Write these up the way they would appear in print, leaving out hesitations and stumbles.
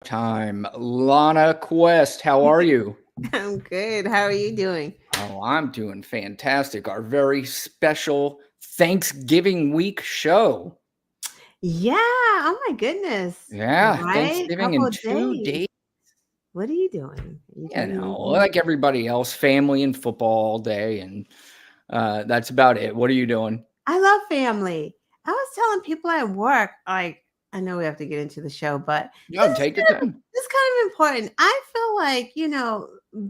Time. Lana Quest, how are you? I'm good. How are you doing? Oh, I'm doing fantastic. Our very special Thanksgiving week show. Yeah. Oh my goodness. Yeah, Right? Thanksgiving Couple in of 2 days. days. What are you doing? Are you doing anything? Like everybody else, family and football all day, and that's about it. What are you doing? I love family. I was telling people at work, like, I know we have to get into the show, but No, take your time. this is kind of important. I feel like,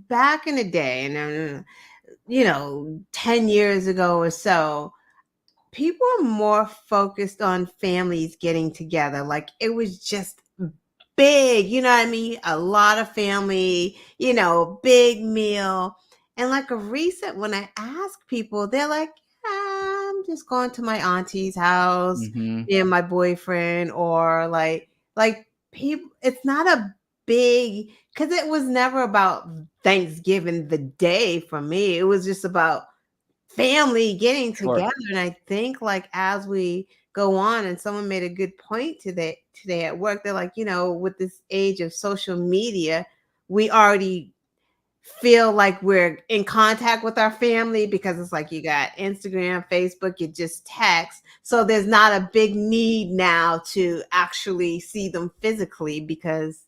back in the day, and 10 years ago or so, people are more focused on families getting together. Like it was just big, you know what I mean? A lot of family, big meal. And like a recent, when I ask people, they're like, I'm just going to my auntie's house, Hmm. me and my boyfriend, or like people, it's not a big, because it was never about Thanksgiving the day for me. It was just about family getting Sure. together. And I think like as we go on, and someone made a good point today at work, they're like, with this age of social media, we already feel like we're in contact with our family because it's like you got Instagram, Facebook, you just text. So there's not a big need now to actually see them physically because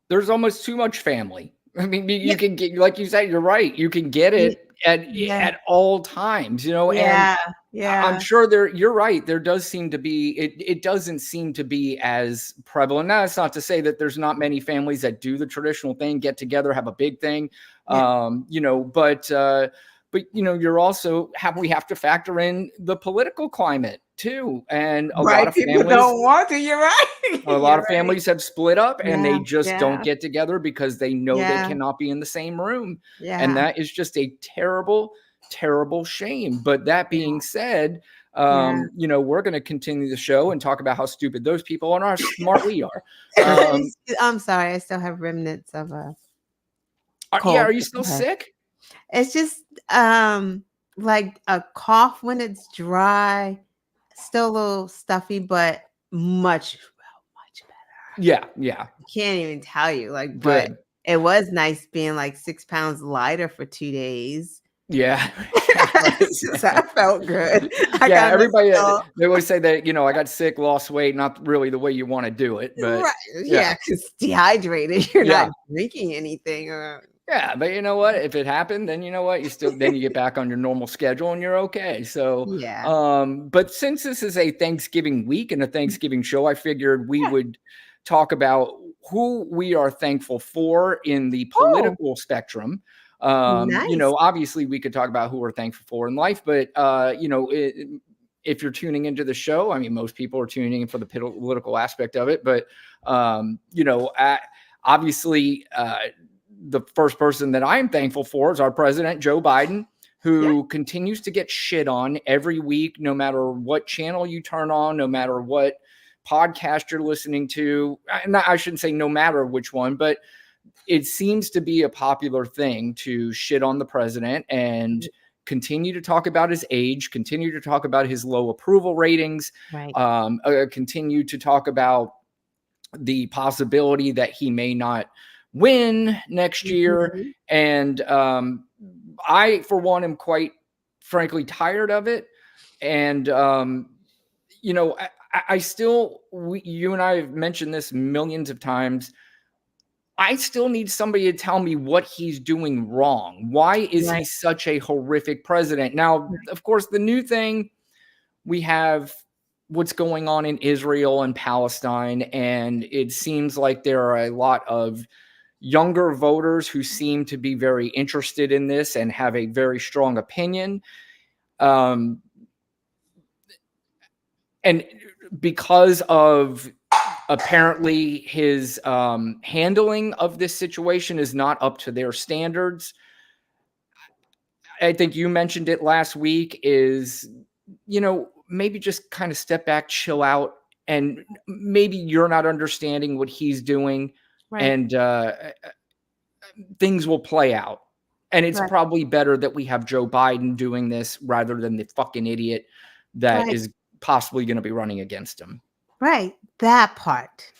There's almost too much family. I mean, you yeah, can get, like you said, you're right. You can get it at yeah, at all times, and yeah, I'm yeah, sure you're right. There does seem to be it doesn't seem to be as prevalent. Now, it's not to say that there's not many families that do the traditional thing, get together, have a big thing. yeah. But you're also we have to factor in the political climate too. And a lot Right. of People families don't want to. You're right. a lot You're of right. families have split up and they Yeah, just don't yeah, get together because they know they yeah, cannot be in the same room. And yeah, that is just a terrible, terrible shame. But that being said, yeah. we're going to continue the show and talk about how stupid those people are and how smart we are. Um, I'm sorry, I still have remnants of a yeah, cold. are you still sick? It's just like a cough when it's dry, still a little stuffy, but much better. Yeah, yeah, Can't even tell you, like, but good. it was nice being like 6 pounds lighter for 2 days. Yeah. It's just, I felt good. I Yeah, kind of everybody, felt they always say that, I got sick, lost weight, not really the way you want to do it, but right. yeah. Yeah, because dehydrated. You're not Yeah. drinking anything. Or Yeah, but you know what? If it happened, then you know what? You get back on your normal schedule and you're okay. So, yeah, but since this is a Thanksgiving week and a Thanksgiving show, I figured we yeah. would talk about who we are thankful for in the Oh, political spectrum. nice. Obviously we could talk about who we're thankful for in life, but if you're tuning into the show, I mean, most people are tuning in for the political aspect of it, but obviously, the first person that I'm thankful for is our president, Joe Biden, Yeah. who continues to get shit on every week, no matter what channel you turn on, no matter what podcast you're listening to. I shouldn't say no matter which one, but it seems to be a popular thing to shit on the president and continue to talk about his age, continue to talk about his low approval ratings, Right. continue to talk about the possibility that he may not win next year. Mhm. And I, for one, am quite frankly tired of it. And, I still, you and I have mentioned this millions of times. I still need somebody to tell me what he's doing wrong. Why is he Right. such a horrific president? Now, of course, the new thing we have what's going on in Israel and Palestine, and it seems like there are a lot of younger voters who seem to be very interested in this and have a very strong opinion. Um, and because of apparently his handling of this situation is not up to their standards. I think you mentioned it last week is, maybe just kind of step back, chill out, and maybe you're not understanding what he's doing, Right. and things will play out. And it's Right. probably better that we have Joe Biden doing this rather than the fucking idiot that Right. is possibly going to be running against him. Right. That part.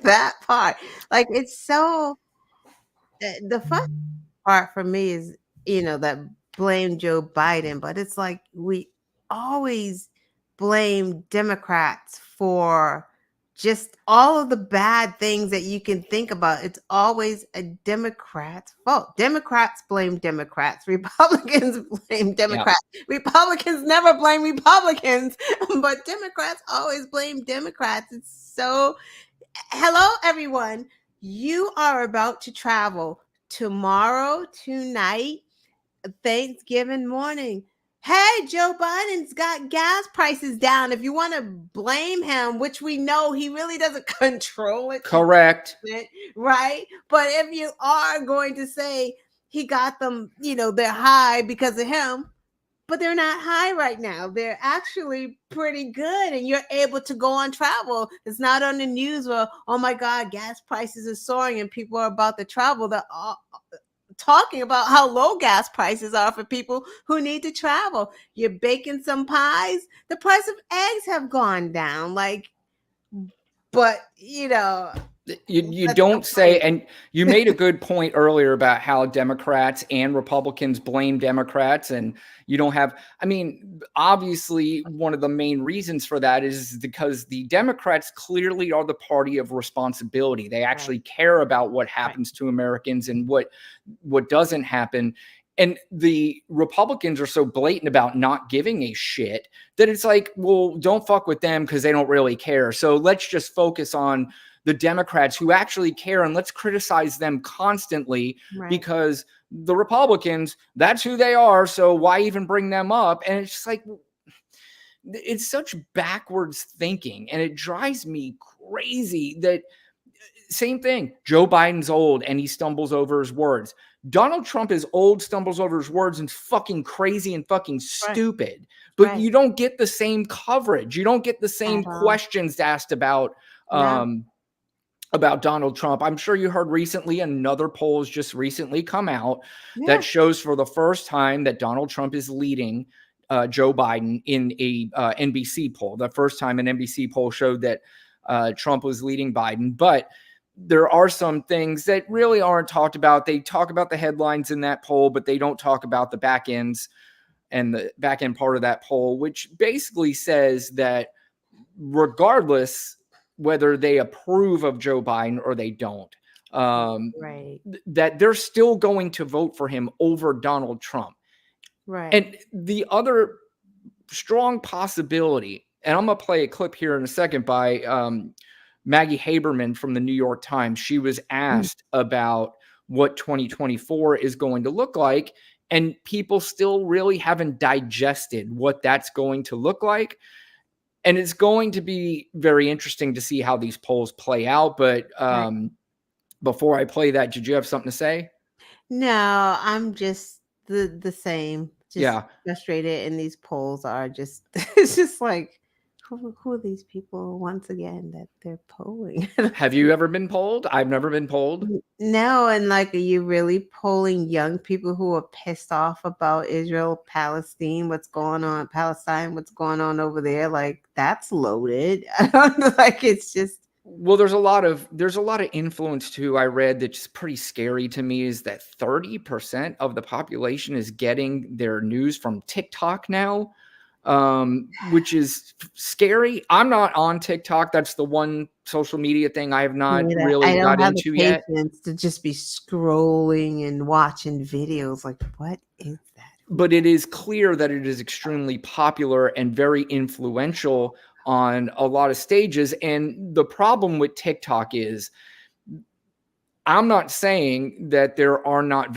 that part. Like it's so the fun part for me is, that blame Joe Biden, but it's like we always blame Democrats for just all of the bad things that you can think about. It's always a Democrat's fault. Democrats blame Democrats. Republicans blame Yeah. Democrats. Republicans never blame Republicans, but Democrats always blame Democrats. It's so hello, everyone. You are about to travel tomorrow, tonight, Thanksgiving morning. Hey, Joe Biden's got gas prices down. If you want to blame him, which we know he really doesn't control it, Correct. right? But if you are going to say he got them, they're high because of him, but they're not high right now. They're actually pretty good, and you're able to go on travel. It's not on the news where, oh my God, gas prices are soaring and people are about to travel. They're all talking about how low gas prices are for people who need to travel. You're baking some pies. The price of eggs have gone down. But You that's don't say, complaining. and you made a good point earlier about how Democrats and Republicans blame Democrats, and you don't have, I mean, obviously, one of the main reasons for that is because the Democrats clearly are the party of responsibility. They actually care about what happens to Americans and what doesn't happen. And the Republicans are so blatant about not giving a shit that it's like, well, don't fuck with them because they don't really care. So let's just focus on the Democrats who actually care, and let's criticize them constantly because the Republicans, that's who they are. So why even bring them up? And it's just like, it's such backwards thinking, and it drives me crazy that same thing. Joe Biden's old and he stumbles over his words. Donald Trump is old, stumbles over his words, and fucking crazy and fucking stupid. But you don't get the same coverage. You don't get the same questions asked about Donald Trump. I'm sure you heard recently another poll has just recently come out that shows for the first time that Donald Trump is leading Joe Biden in a NBC poll. The first time an NBC poll showed that Trump was leading Biden. But there are some things that really aren't talked about. They talk about the headlines in that poll, but they don't talk about the back ends and the back end part of that poll, which basically says that regardless whether they approve of Joe Biden or they don't, that they're still going to vote for him over Donald Trump. And the other strong possibility, and I'm going to play a clip here in a second by Maggie Haberman from the New York Times. She was asked about what 2024 is going to look like, and people still really haven't digested what that's going to look like. And it's going to be very interesting to see how these polls play out. But before I play that, did you have something to say? No, I'm just the same. Just Yeah. frustrated, and these polls are just it's just like who are these people once again that they're polling? Have you ever been polled? I've never been polled. No, and are you really polling young people who are pissed off about Israel, Palestine, what's going on, Palestine, what's going on over there? That's loaded. It's just. Well, there's a lot of influence too. I read that's pretty scary to me is that 30% of the population is getting their news from TikTok now, which is scary. I'm not on TikTok. That's the one social media thing I have not really got into yet. To just be scrolling and watching videos. What is that? But it is clear that it is extremely popular and very influential on a lot of stages. And the problem with TikTok is I'm not saying that there are not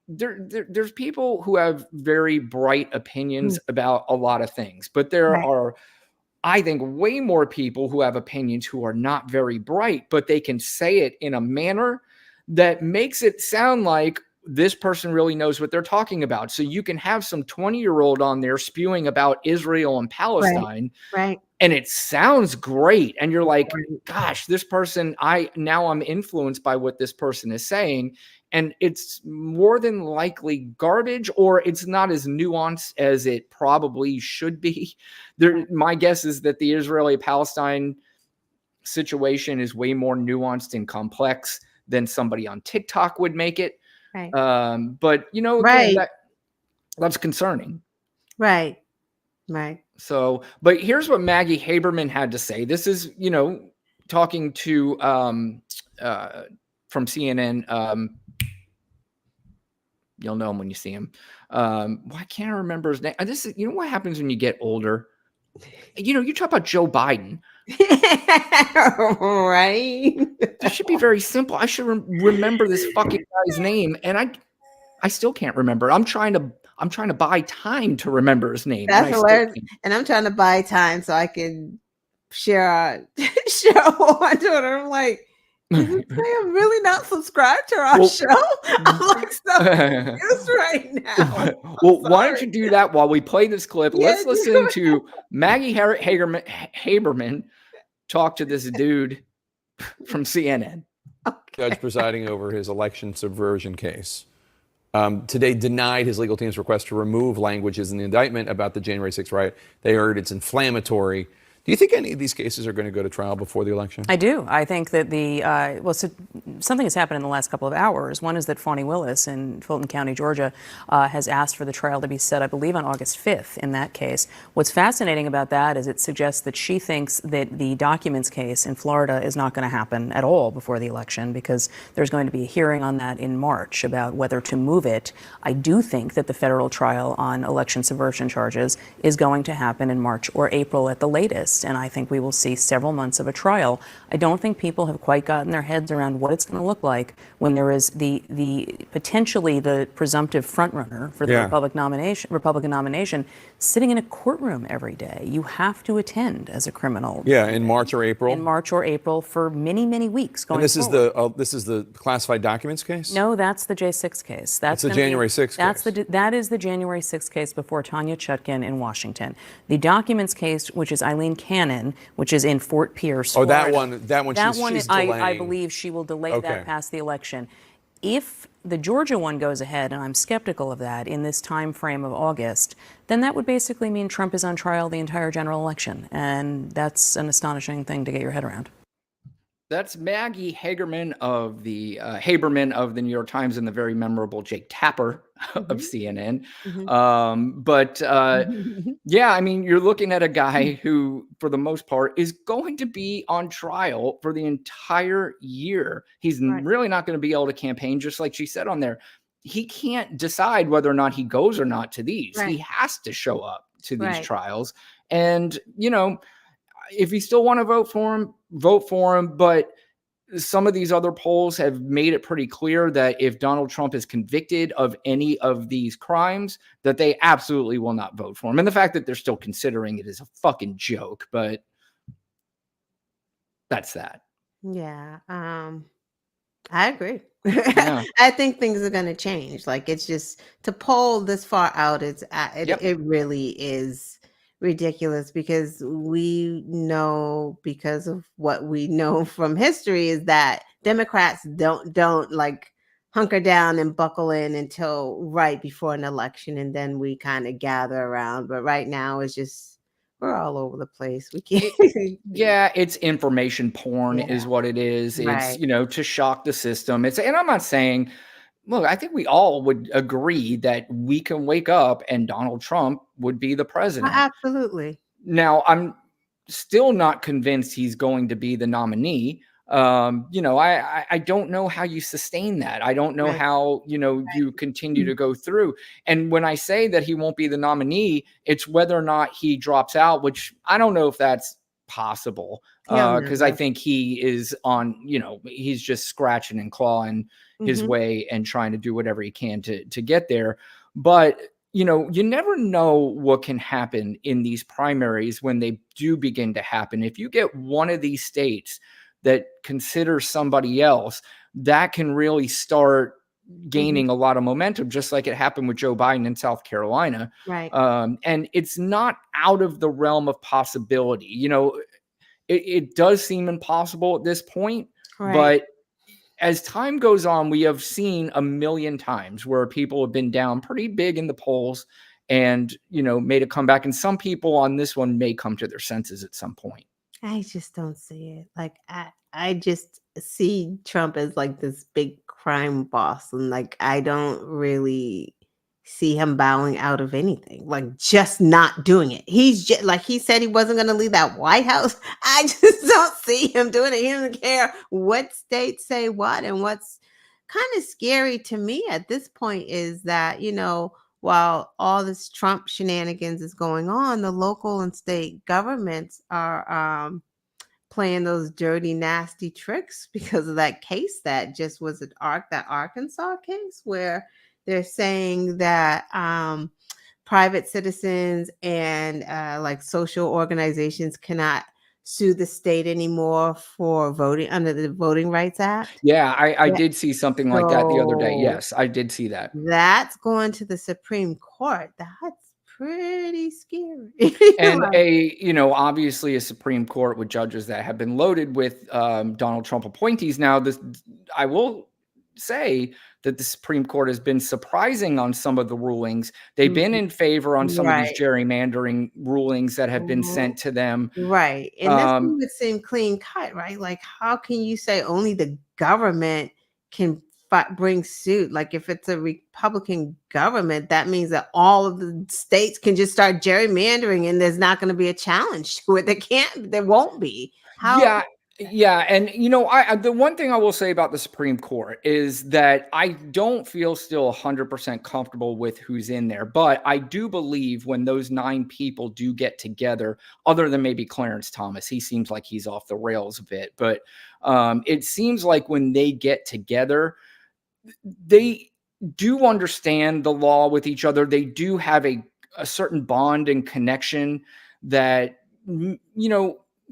there's people who have very bright opinions about a lot of things, but there are, I think, way more people who have opinions who are not very bright, but they can say it in a manner that makes it sound like this person really knows what they're talking about. So you can have some 20-year-old on there spewing about Israel and Palestine. And it sounds great. And you're like, gosh, this person, I'm influenced by what this person is saying. And it's more than likely garbage, or it's not as nuanced as it probably should be. My guess is that the Israeli-Palestine situation is way more nuanced and complex than somebody on TikTok would make it. Right. But again, Right. that's concerning. Right. Right. So, but here's what Maggie Haberman had to say. This is, talking to from CNN. You'll know him when you see him. Why can't I remember his name? This is, what happens when you get older. You talk about Joe Biden. Right. This should be very simple. I should remember this fucking guy's name, and I still can't remember. I'm trying to buy time to remember his name. That's hilarious. And I'm trying to buy time so I can share our show on Twitter. I'm like, is this guy really not subscribed to our show? I'm like so confused right now. Well, why don't you do that while we play this clip? Yeah, Let's listen to Maggie Haberman talk to this dude from CNN. Okay. Judge presiding over his election subversion case today denied his legal team's request to remove languages in the indictment about the January 6th riot. They heard it's inflammatory. Do you think any of these cases are going to go to trial before the election? I do. I think that something has happened in the last couple of hours. One is that Fani Willis in Fulton County, Georgia, has asked for the trial to be set, I believe, on August 5th in that case. What's fascinating about that is it suggests that she thinks that the documents case in Florida is not going to happen at all before the election because there's going to be a hearing on that in March about whether to move it. I do think that the federal trial on election subversion charges is going to happen in March or April at the latest. And I think we will see several months of a trial. I don't think people have quite gotten their heads around what it's going to look like when there is the potentially the presumptive frontrunner for the Republican nomination sitting in a courtroom every day. You have to attend as a criminal. Yeah, in March or April. In March or April for many, many weeks going forward. And this is the classified documents case? No, that's the J6 case. That's the January 6th case. That is the January 6th case before Tanya Chutkan in Washington. The documents case, which is Eileen Cannon, which is in Fort Pierce. Oh, Florida. that one she's delaying. I believe she will delay that past the election. If the Georgia one goes ahead, and I'm skeptical of that, in this time frame of August, then that would basically mean Trump is on trial the entire general election. And that's an astonishing thing to get your head around. That's Maggie Haberman of the New York Times and the very memorable Jake Tapper of CNN. Yeah, I mean, you're looking at a guy who, for the most part, is going to be on trial for the entire year. He's really not going to be able to campaign, just like she said on there. He can't decide whether or not he goes or not to these. He has to show up to these trials. And, if you still want to vote for him. But some of these other polls have made it pretty clear that if Donald Trump is convicted of any of these crimes, that they absolutely will not vote for him. And the fact that they're still considering it is a fucking joke, but that's that. Yeah. I agree. Yeah. I think things are going to change. Like, it's just to poll this far out. It really is ridiculous because we know, because of what we know from history, is that Democrats don't like hunker down and buckle in until right before an election, and then we kind of gather around. But right now it's just, we're all over the place. We can't. Yeah, it's information porn is what it is. It's to shock the system. And I'm not saying, look, I think we all would agree that we can wake up and Donald Trump would be the president. Absolutely. Now, I'm still not convinced he's going to be the nominee. I don't know how you sustain that. I don't know how, you continue to go through. And when I say that he won't be the nominee, it's whether or not he drops out, which I don't know if that's possible. Because I think he is on, he's just scratching and clawing his way and trying to do whatever he can to get there. But, you never know what can happen in these primaries when they do begin to happen. If you get one of these states that consider somebody else, that can really start gaining a lot of momentum, just like it happened with Joe Biden in South Carolina. Right. And it's not out of the realm of possibility. It does seem impossible at this point, but as time goes on, we have seen a million times where people have been down pretty big in the polls and, made a comeback. And some people on this one may come to their senses at some point. I just don't see it. Like I just see Trump as like this big crime boss, and like I don't really see him bowing out of anything. Like just not doing it. He's just like he said he wasn't going to leave that White House. I just don't see him doing it. He doesn't care what states say what, and what's kind of scary to me at this point is that, while all this Trump shenanigans is going on, the local and state governments are playing those dirty, nasty tricks because of that case that just was that Arkansas case where they're saying that private citizens and like social organizations cannot sue the state anymore for voting under the Voting Rights Act. Yeah, I Yeah. did see something like that the other day. So Yes, I did see that. that's going to the Supreme Court. That's pretty scary. And Like, obviously a Supreme Court with judges that have been loaded with Donald Trump appointees. Now, I will say that the Supreme Court has been surprising on some of the rulings. They've been in favor on some of these right. gerrymandering rulings that have been Mhm. sent to them. Right. And this Um, would seem clean cut, right? Like, how can you say only the government can bring suit? Like, if it's a Republican government, that means that all of the states can just start gerrymandering and there's not going to be a challenge to it. There won't be. How? Yeah, yeah, and the one thing I will say about the Supreme Court is that I don't feel still 100% comfortable with who's in there, but I do believe when those 9 people do get together, other than maybe Clarence Thomas, he seems like he's off the rails a bit, but it seems like when they get together, they do understand the law with each other. They do have a certain bond and connection that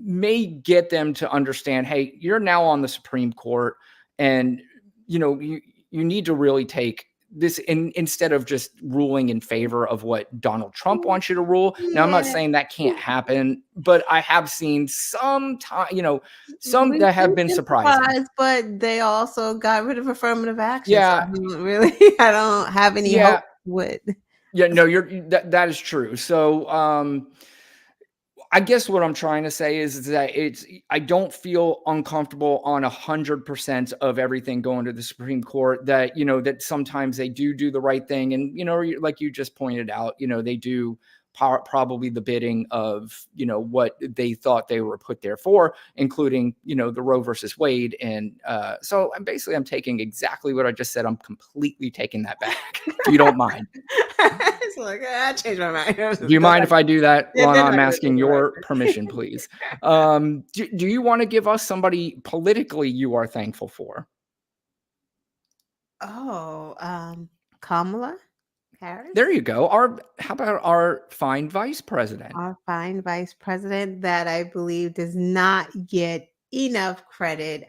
may get them to understand, hey, you're now on the Supreme Court, and you need to really take this instead of just ruling in favor of what Donald Trump wants you to rule. Now, I'm not Yeah. saying that can't happen, but I have seen some We that have do been surprising. sympathize, but they also got rid of affirmative action. So Yeah, I don't have any yeah, hope with. yeah. No, that is true. So, I guess what I'm trying to say is that I don't feel uncomfortable on 100% of everything going to the Supreme Court. That that sometimes they do the right thing, and like you just pointed out, they do probably the bidding of what they thought they were put there for, including the Roe versus Wade, and so I'm taking exactly what I just said. I'm completely taking that back, if you don't mind. It's like, I changed my mind. Do you mind if I do that, Yeah, Lana? they're I'm not gonna asking do it. your permission, please. Do you want to give us somebody politically you are thankful for? Oh, Kamala Harris, There you go. How about our fine vice president? our fine vice president that I believe does not get enough credit.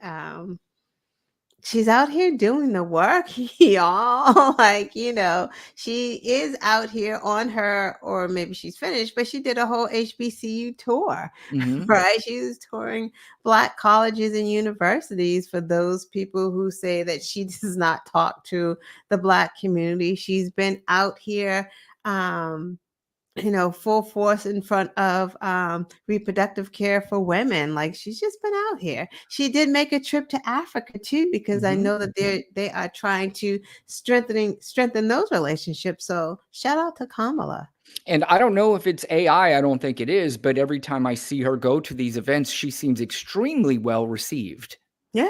She's out here doing the work, y'all. Like, she is out here on her, or maybe she's finished, but she did a whole HBCU tour, Mhm. right? She was touring Black colleges and universities for those people who say that she does not talk to the Black community. She's been out here. Full force in front of reproductive care for women. Like, she's just been out here. She did make a trip to Africa too, because I Mhm. know that they are trying to strengthen those relationships. So shout out to Kamala. And I don't know if it's AI, I don't think it is, but every time I see her go to these events, she seems extremely well received. Yeah,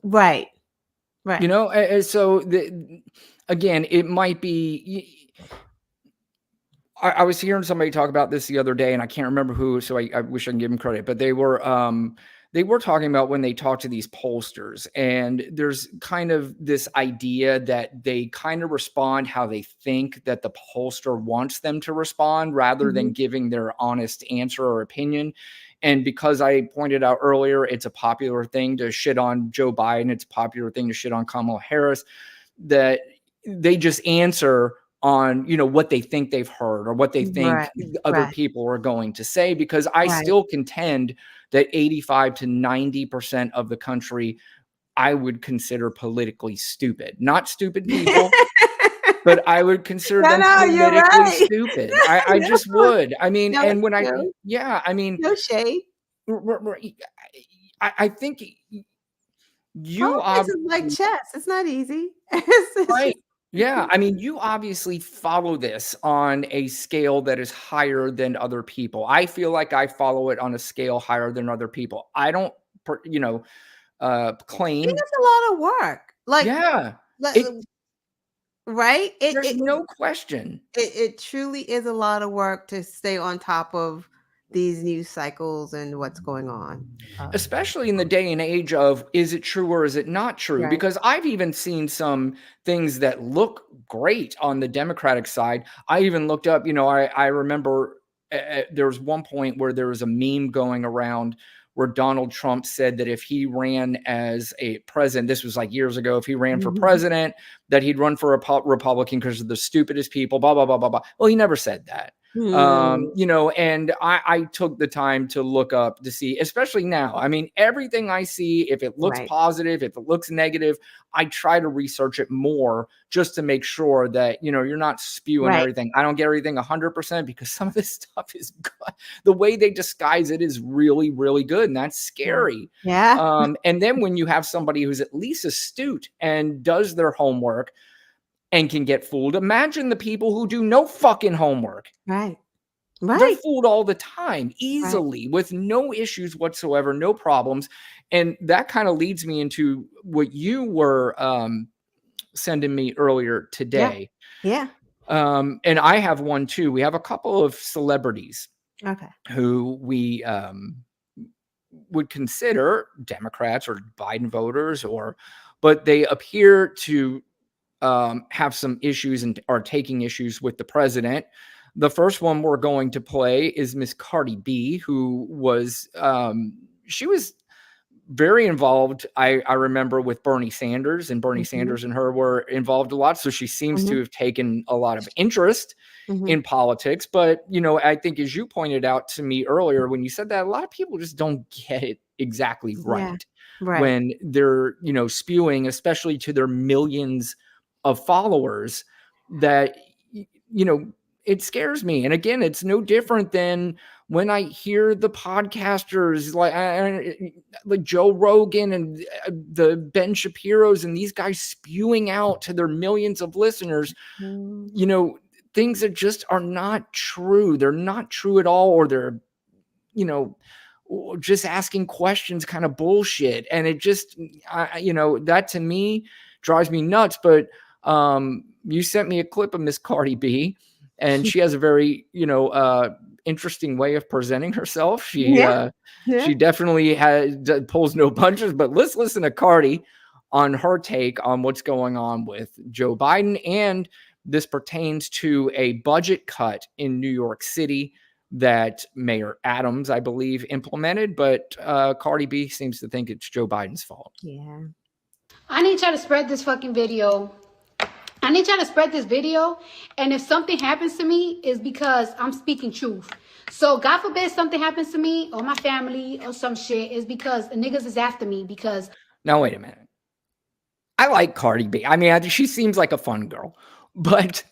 right, right. So again, it might be. I was hearing somebody talk about this the other day, and I can't remember who, so I wish I can give them credit, but they were talking about when they talk to these pollsters, and there's kind of this idea that they kind of respond how they think that the pollster wants them to respond, rather than Mhm. giving their honest answer or opinion. And because I pointed out earlier, it's a popular thing to shit on Joe Biden, it's a popular thing to shit on Kamala Harris, that they just answer on what they think they've heard or what they think Right, other right, people are going to say, because I right. still contend that 85 to 90% of the country I would consider politically stupid. Not stupid people, but I would consider No, them no, you're politically right. stupid. I No, just would. I mean, no, and when no, yeah, I mean, no shade. I think you Politics is like obviously chess. It's not easy. It's right. just Yeah, I mean, you obviously follow this on a scale that is higher than other people. I feel like I follow it on a scale higher than other people. I don't, claim. it's a lot of work. Yeah, Like, it. right? There's no question. It truly is a lot of work to stay on top of these news cycles and what's going on. Especially in the day and age of is it true or is it not true? Right. Because I've even seen some things that look great on the Democratic side. I even looked up, I remember there was one point where there was a meme going around where Donald Trump said that if he ran as a president, this was like years ago, if he ran for Mhm. president, that he'd run for a Republican because of the stupidest people, blah, blah, blah, blah, blah. Well, he never said that. Hmm. And I took the time to look up to see, especially now. I mean, everything I see, if it looks Right. positive, if it looks negative, I try to research it more just to make sure that, you're not spewing Right. everything. I don't get everything 100% because some of this stuff is good. The way they disguise it is really, really good. And that's scary. Yeah. And then when you have somebody who's at least astute and does their homework and can get fooled, imagine the people who do no fucking homework. Right. They're Right. fooled all the time, easily, with no issues whatsoever, no problems. And that kind of leads me into what you were sending me earlier today. Yeah. And I have one too. We have a couple of celebrities Okay. who we would consider Democrats or Biden voters, but they appear to have some issues and are taking issues with the president. The first one we're going to play is Miss Cardi B, who was she was very involved. I remember with Bernie Sanders, and Bernie Mhm. Sanders and her were involved a lot. So she seems to Mhm. have taken a lot of interest Mhm. in politics. But I think as you pointed out to me earlier when you said that, a lot of people just don't get it exactly Yeah. right Right. when they're spewing, especially to their millions of followers, that it scares me. And again, it's no different than when I hear the podcasters like Joe Rogan and the Ben Shapiro's and these guys spewing out to their millions of listeners, Mm. things that just are not true. They're not true at all, or they're, just asking questions, kind of bullshit. And it just, that to me drives me nuts. But you sent me a clip of Miss Cardi B, and she has a very, interesting way of presenting herself. Yeah. She definitely pulls no punches. But let's listen to Cardi on her take on what's going on with Joe Biden, and this pertains to a budget cut in New York City that Mayor Adams, I believe, implemented. But Cardi B seems to think it's Joe Biden's fault. Yeah. I need y'all to spread this fucking video. I need y'all to spread this video. And if something happens to me, it's because I'm speaking truth. So God forbid something happens to me or my family or some shit, is because the niggas is after me. Because Now, wait a minute. I like Cardi B. I mean, she seems like a fun girl. But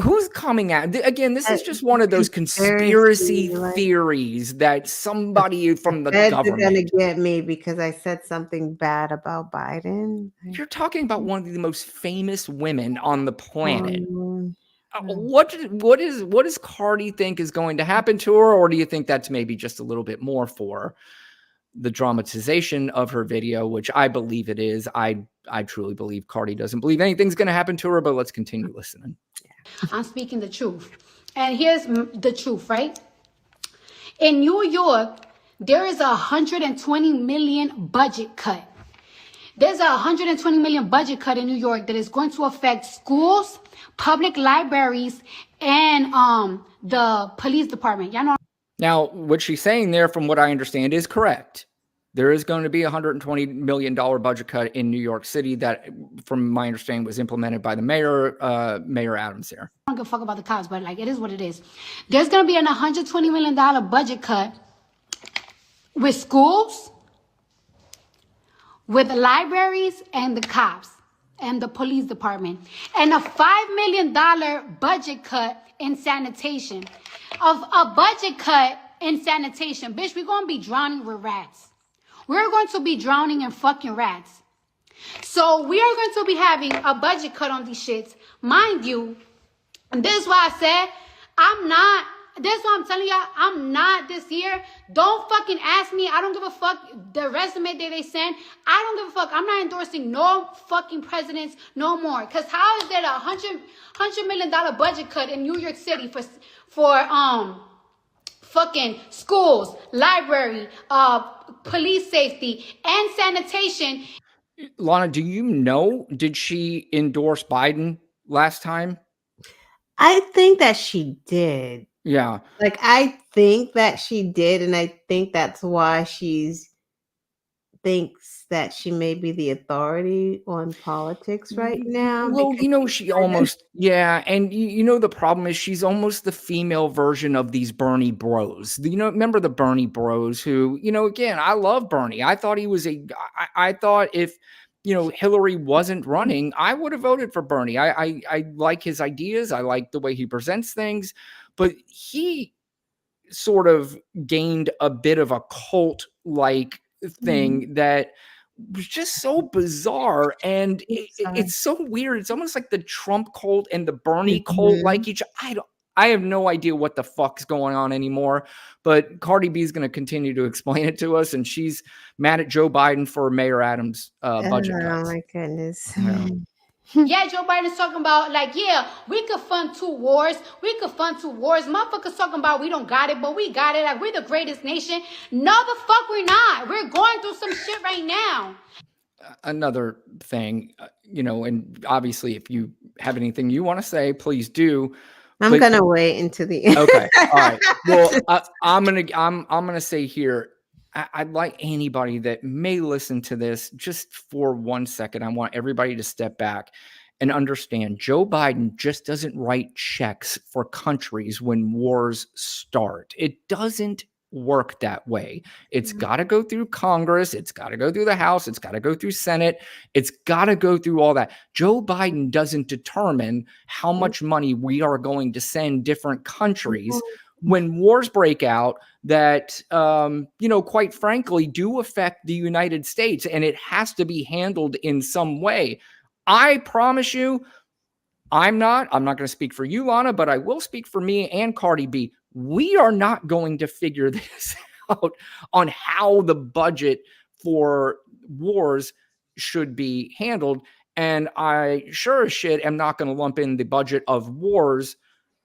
who's coming out? Again, this is just one of those conspiracy like- theories that somebody from the Feds are gonna government. get me because I said something bad about Biden. You're talking about one of the most famous women on the planet. Um, What does Cardi think is going to happen to her, or do you think that's maybe just a little bit more for the dramatization of her video, which I believe it is? I truly believe Cardi doesn't believe anything's going to happen to her, but let's continue listening. I'm speaking the truth. And here's the truth, right? In New York, there is a 120 million budget cut. There's a 120 million budget cut in New York that is going to affect schools, public libraries, and the police department. Y'all know. Now, what she's saying there, from what I understand, is correct. There is going to be a $120 million budget cut in New York City that, from my understanding, was implemented by the mayor, Mayor Adams there. I don't give a fuck about the cops, but like, it is what it is. There's going to be an $120 million budget cut with schools, with the libraries, and the cops, and the police department, and a $5 million budget cut in sanitation. Of a budget cut in sanitation. Bitch, we're going to be drowning with rats. We're going to be drowning in fucking rats. So we are going to be having a budget cut on these shits. Mind you, and this is why I said, this is what I'm telling y'all, I'm not this year. Don't fucking ask me. I don't give a fuck the resume that they send. I don't give a fuck. I'm not endorsing no fucking presidents no more. Because how is there a $100 million budget cut in New York City for fucking schools, library, police safety, and sanitation? Lana, do you know, did she endorse Biden last time? I think that she did. Yeah. Like, I think that she did, and I think that's why she's thinks that she may be the authority on politics right now. Well, because you know, she almost, yeah. And you know, the problem is she's almost the female version of these Bernie bros. You know, remember the Bernie bros who, you know, again, I love Bernie. I thought he was I thought if, you know, Hillary wasn't running, I would have voted for Bernie. I like his ideas. I like the way he presents things, but he sort of gained a bit of a cult-like thing that was just so bizarre, and it's so weird. It's almost like the Trump cult and the Bernie cult like each. I have no idea what the fuck's going on anymore, but Cardi B is going to continue to explain it to us, and she's mad at Joe Biden for Mayor Adams' budget Oh cuts. my goodness. Yeah. Yeah, Joe Biden's talking about, like, yeah, we could fund 2 wars. We could fund 2 wars. Motherfuckers talking about we don't got it, but we got it. Like, we're the greatest nation. No, the fuck we're not. We're going through some shit right now. Another thing, you know, and obviously if you have anything you want to say, please do. I'm gonna wait until the end. Okay. All right. Well, I'm gonna say here, I'd like anybody that may listen to this just for 1 second. I want everybody to step back and understand Joe Biden just doesn't write checks for countries when wars start. It doesn't work that way. It's got to go through Congress. It's got to go through the House. It's got to go through Senate. It's got to go through all that. Joe Biden doesn't determine how much money we are going to send different countries when wars break out that, you know, quite frankly, do affect the United States, and it has to be handled in some way. I promise you, I'm not going to speak for you, Lana, but I will speak for me and Cardi B. We are not going to figure this out on how the budget for wars should be handled. And I sure as shit am not going to lump in the budget of wars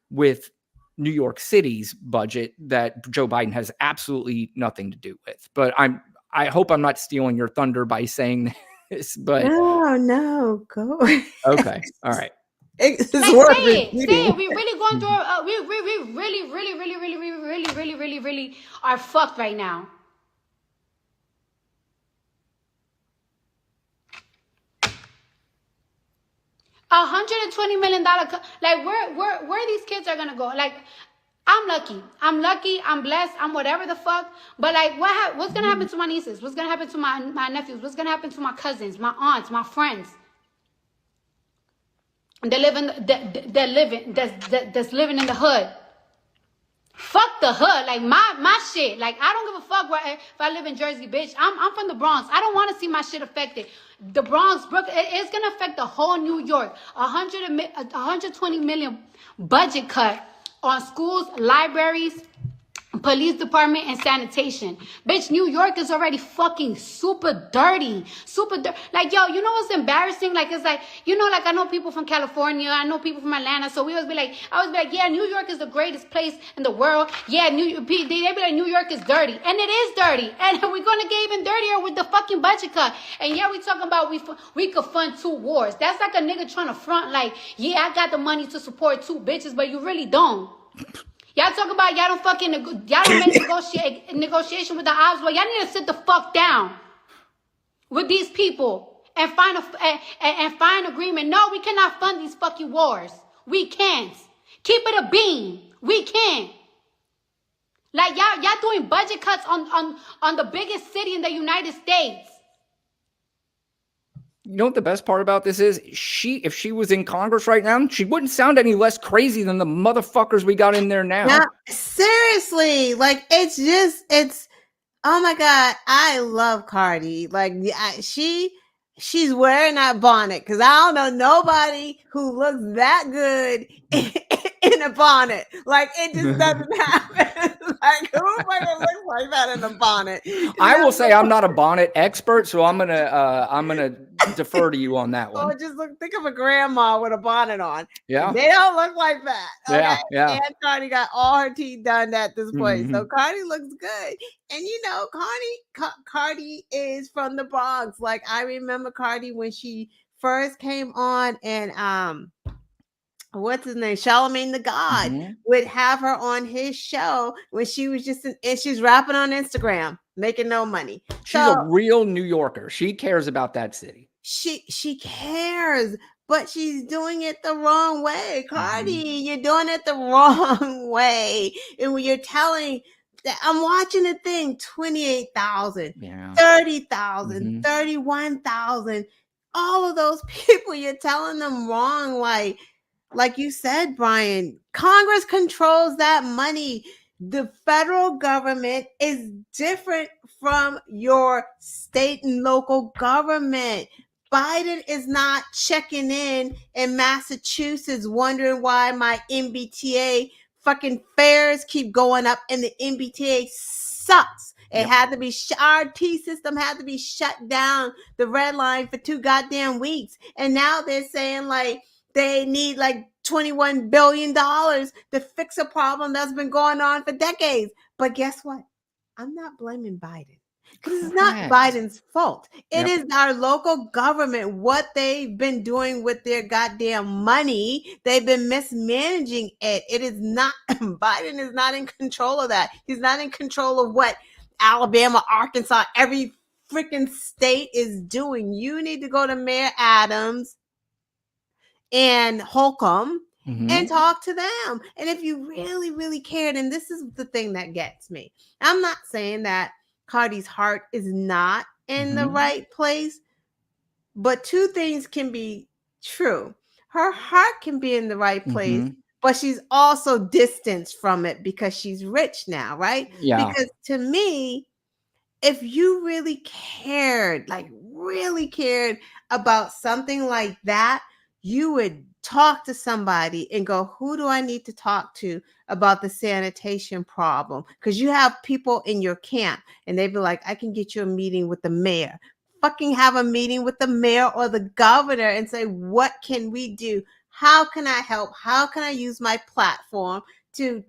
with New York City's budget that Joe Biden has absolutely nothing to do with. But I hope I'm not stealing your thunder by saying this, but no, go. Okay. All right. It's Like, worth say it. repeating. We really going through we really are fucked right now. $120 million. Like, where these kids are gonna go? Like, I'm lucky. I'm blessed. I'm whatever the fuck. But like, what's gonna happen to my nieces? What's gonna happen to my nephews? What's gonna happen to my cousins, my aunts, my friends? That's living in the hood. Fuck the hood. Like, my shit. Like, I don't give a fuck if I live in Jersey, bitch. I'm from the Bronx. I don't want to see my shit affected. The Bronx, Brooklyn, it's going to affect the whole New York. 120 million budget cut on schools, libraries, police department, and sanitation. Bitch, New York is already fucking super dirty. Like, yo, you know what's embarrassing? Like, it's like, you know, like, I know people from California, I know people from Atlanta, so I always be like, yeah, New York is the greatest place in the world. Yeah, they be like, New York is dirty. And it is dirty. And we're gonna get even dirtier with the fucking budget cut. And yeah, we talking about we could fund 2 wars. That's like a nigga trying to front like, yeah, I got the money to support 2 bitches, but you really don't. Y'all talk about y'all don't make negotiation with the odds. Well, y'all need to sit the fuck down with these people and find agreement. No, we cannot fund these fucking wars. We can't. Keep it a bean. We can't. Like, y'all doing budget cuts on the biggest city in the United States. You know what the best part about this is? If she was in Congress right now, she wouldn't sound any less crazy than the motherfuckers we got in there now. Now, seriously, like it's oh my God, I love Cardi. Like she's wearing that bonnet because I don't know nobody who looks that good in a bonnet. Like it just doesn't happen. Like who fucking looks like that in a bonnet? I will say I'm not a bonnet expert, so I'm gonna defer to you on that Oh, one. just think of a grandma with a bonnet on. Yeah. They don't look like that. Yeah, yeah. And Cardi got all her teeth done at this point. So Mhm. Cardi looks good. And you know, Cardi is from the Bronx. Like I remember Cardi when she first came on and what's his name? Charlemagne the God Mhm. would have her on his show when she was and she's rapping on Instagram, making no money. She's a real New Yorker. She cares about that city. She cares, but she's doing it the wrong way. Cardi, you're doing it the wrong way. And when you're telling that I'm watching a thing, 28,000, Yeah. 30,000, Mhm. 31,000, all of those people, you're telling them wrong. Like you said, Brian, Congress controls that money. The federal government is different from your state and local government. Biden is not checking in Massachusetts, wondering why my MBTA fucking fares keep going up and the MBTA sucks. It Yep. had to be our T system had to be shut down, the red line, for 2 goddamn weeks. And now they're saying like they need like $21 billion to fix a problem that's been going on for decades. But guess what? I'm not blaming Biden because it's not Correct. Biden's fault. It Yep. is our local government, what they've been doing with their goddamn money. They've been mismanaging it. It is not, Biden is not in control of that. He's not in control of what Alabama, Arkansas, every freaking state is doing. You need to go to Mayor Adams and Holcomb Mhm. and talk to them. And if you really, really cared, and this is the thing that gets me, I'm not saying that Cardi's heart is not in the Mhm. right place, but two things can be true. Her heart can be in the right place, Mhm. but she's also distanced from it because she's rich now, right? Yeah. Because to me, if you really cared, like really cared about something like that, you would talk to somebody and go, who do I need to talk to about the sanitation problem? Because you have people in your camp and they'd be like, I can get you a meeting with the mayor. Fucking have a meeting with the mayor or the governor and say, what can we do? How can I help? How can I use my platform to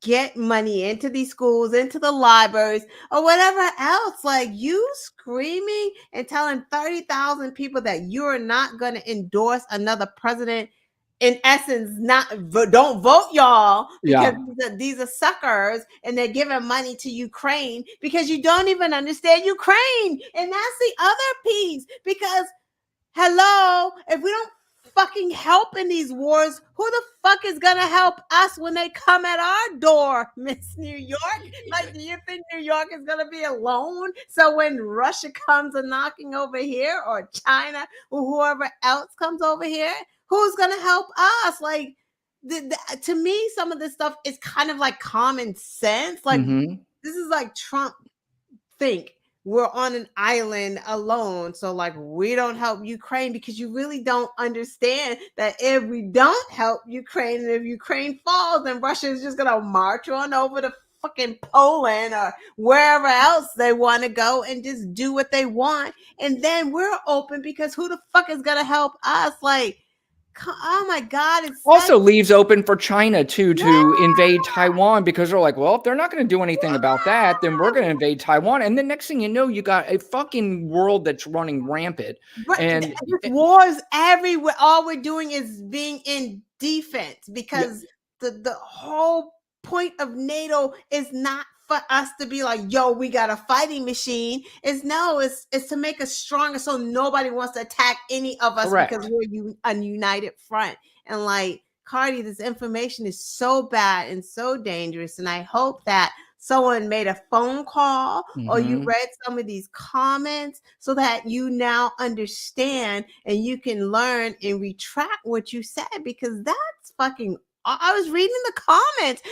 get money into these schools, into the libraries, or whatever else? Like you screaming and telling 30,000 people that you're not going to endorse another president, in essence, don't vote y'all because Yeah. these are suckers and they're giving money to Ukraine because you don't even understand Ukraine. And that's the other piece, because hello, if we don't fucking help in these wars, who the fuck is gonna help us when they come at our door, Miss New York? Like, do you think New York is gonna be alone? So when Russia comes a knocking over here, or China, or whoever else comes over here, who's gonna help us? Like, to me, some of this stuff is kind of like common sense. Like, Mhm. this is like Trump think we're on an island alone, so like we don't help Ukraine, because you really don't understand that if we don't help Ukraine and if Ukraine falls, then Russia is just gonna march on over to fucking Poland or wherever else they want to go and just do what they want, and then we're open because who the fuck is gonna help us? Like, oh my God, it's Also like, leaves open for China too to invade Taiwan, because they're like, well, if they're not going to do anything about that, then we're going to invade Taiwan. And the next thing you know, you got a fucking world that's running rampant. But And there's wars everywhere. All we're doing is being in defense, because the whole point of NATO is not for us to be like, yo, we got a fighting machine. It's to make us stronger so nobody wants to attack any of us. Correct. Because we're a united front. And like, Cardi, this information is so bad and so dangerous. And I hope that someone made a phone call or you Mhm. read some of these comments so that you now understand and you can learn and retract what you said, because that's fucking. I was reading the comments.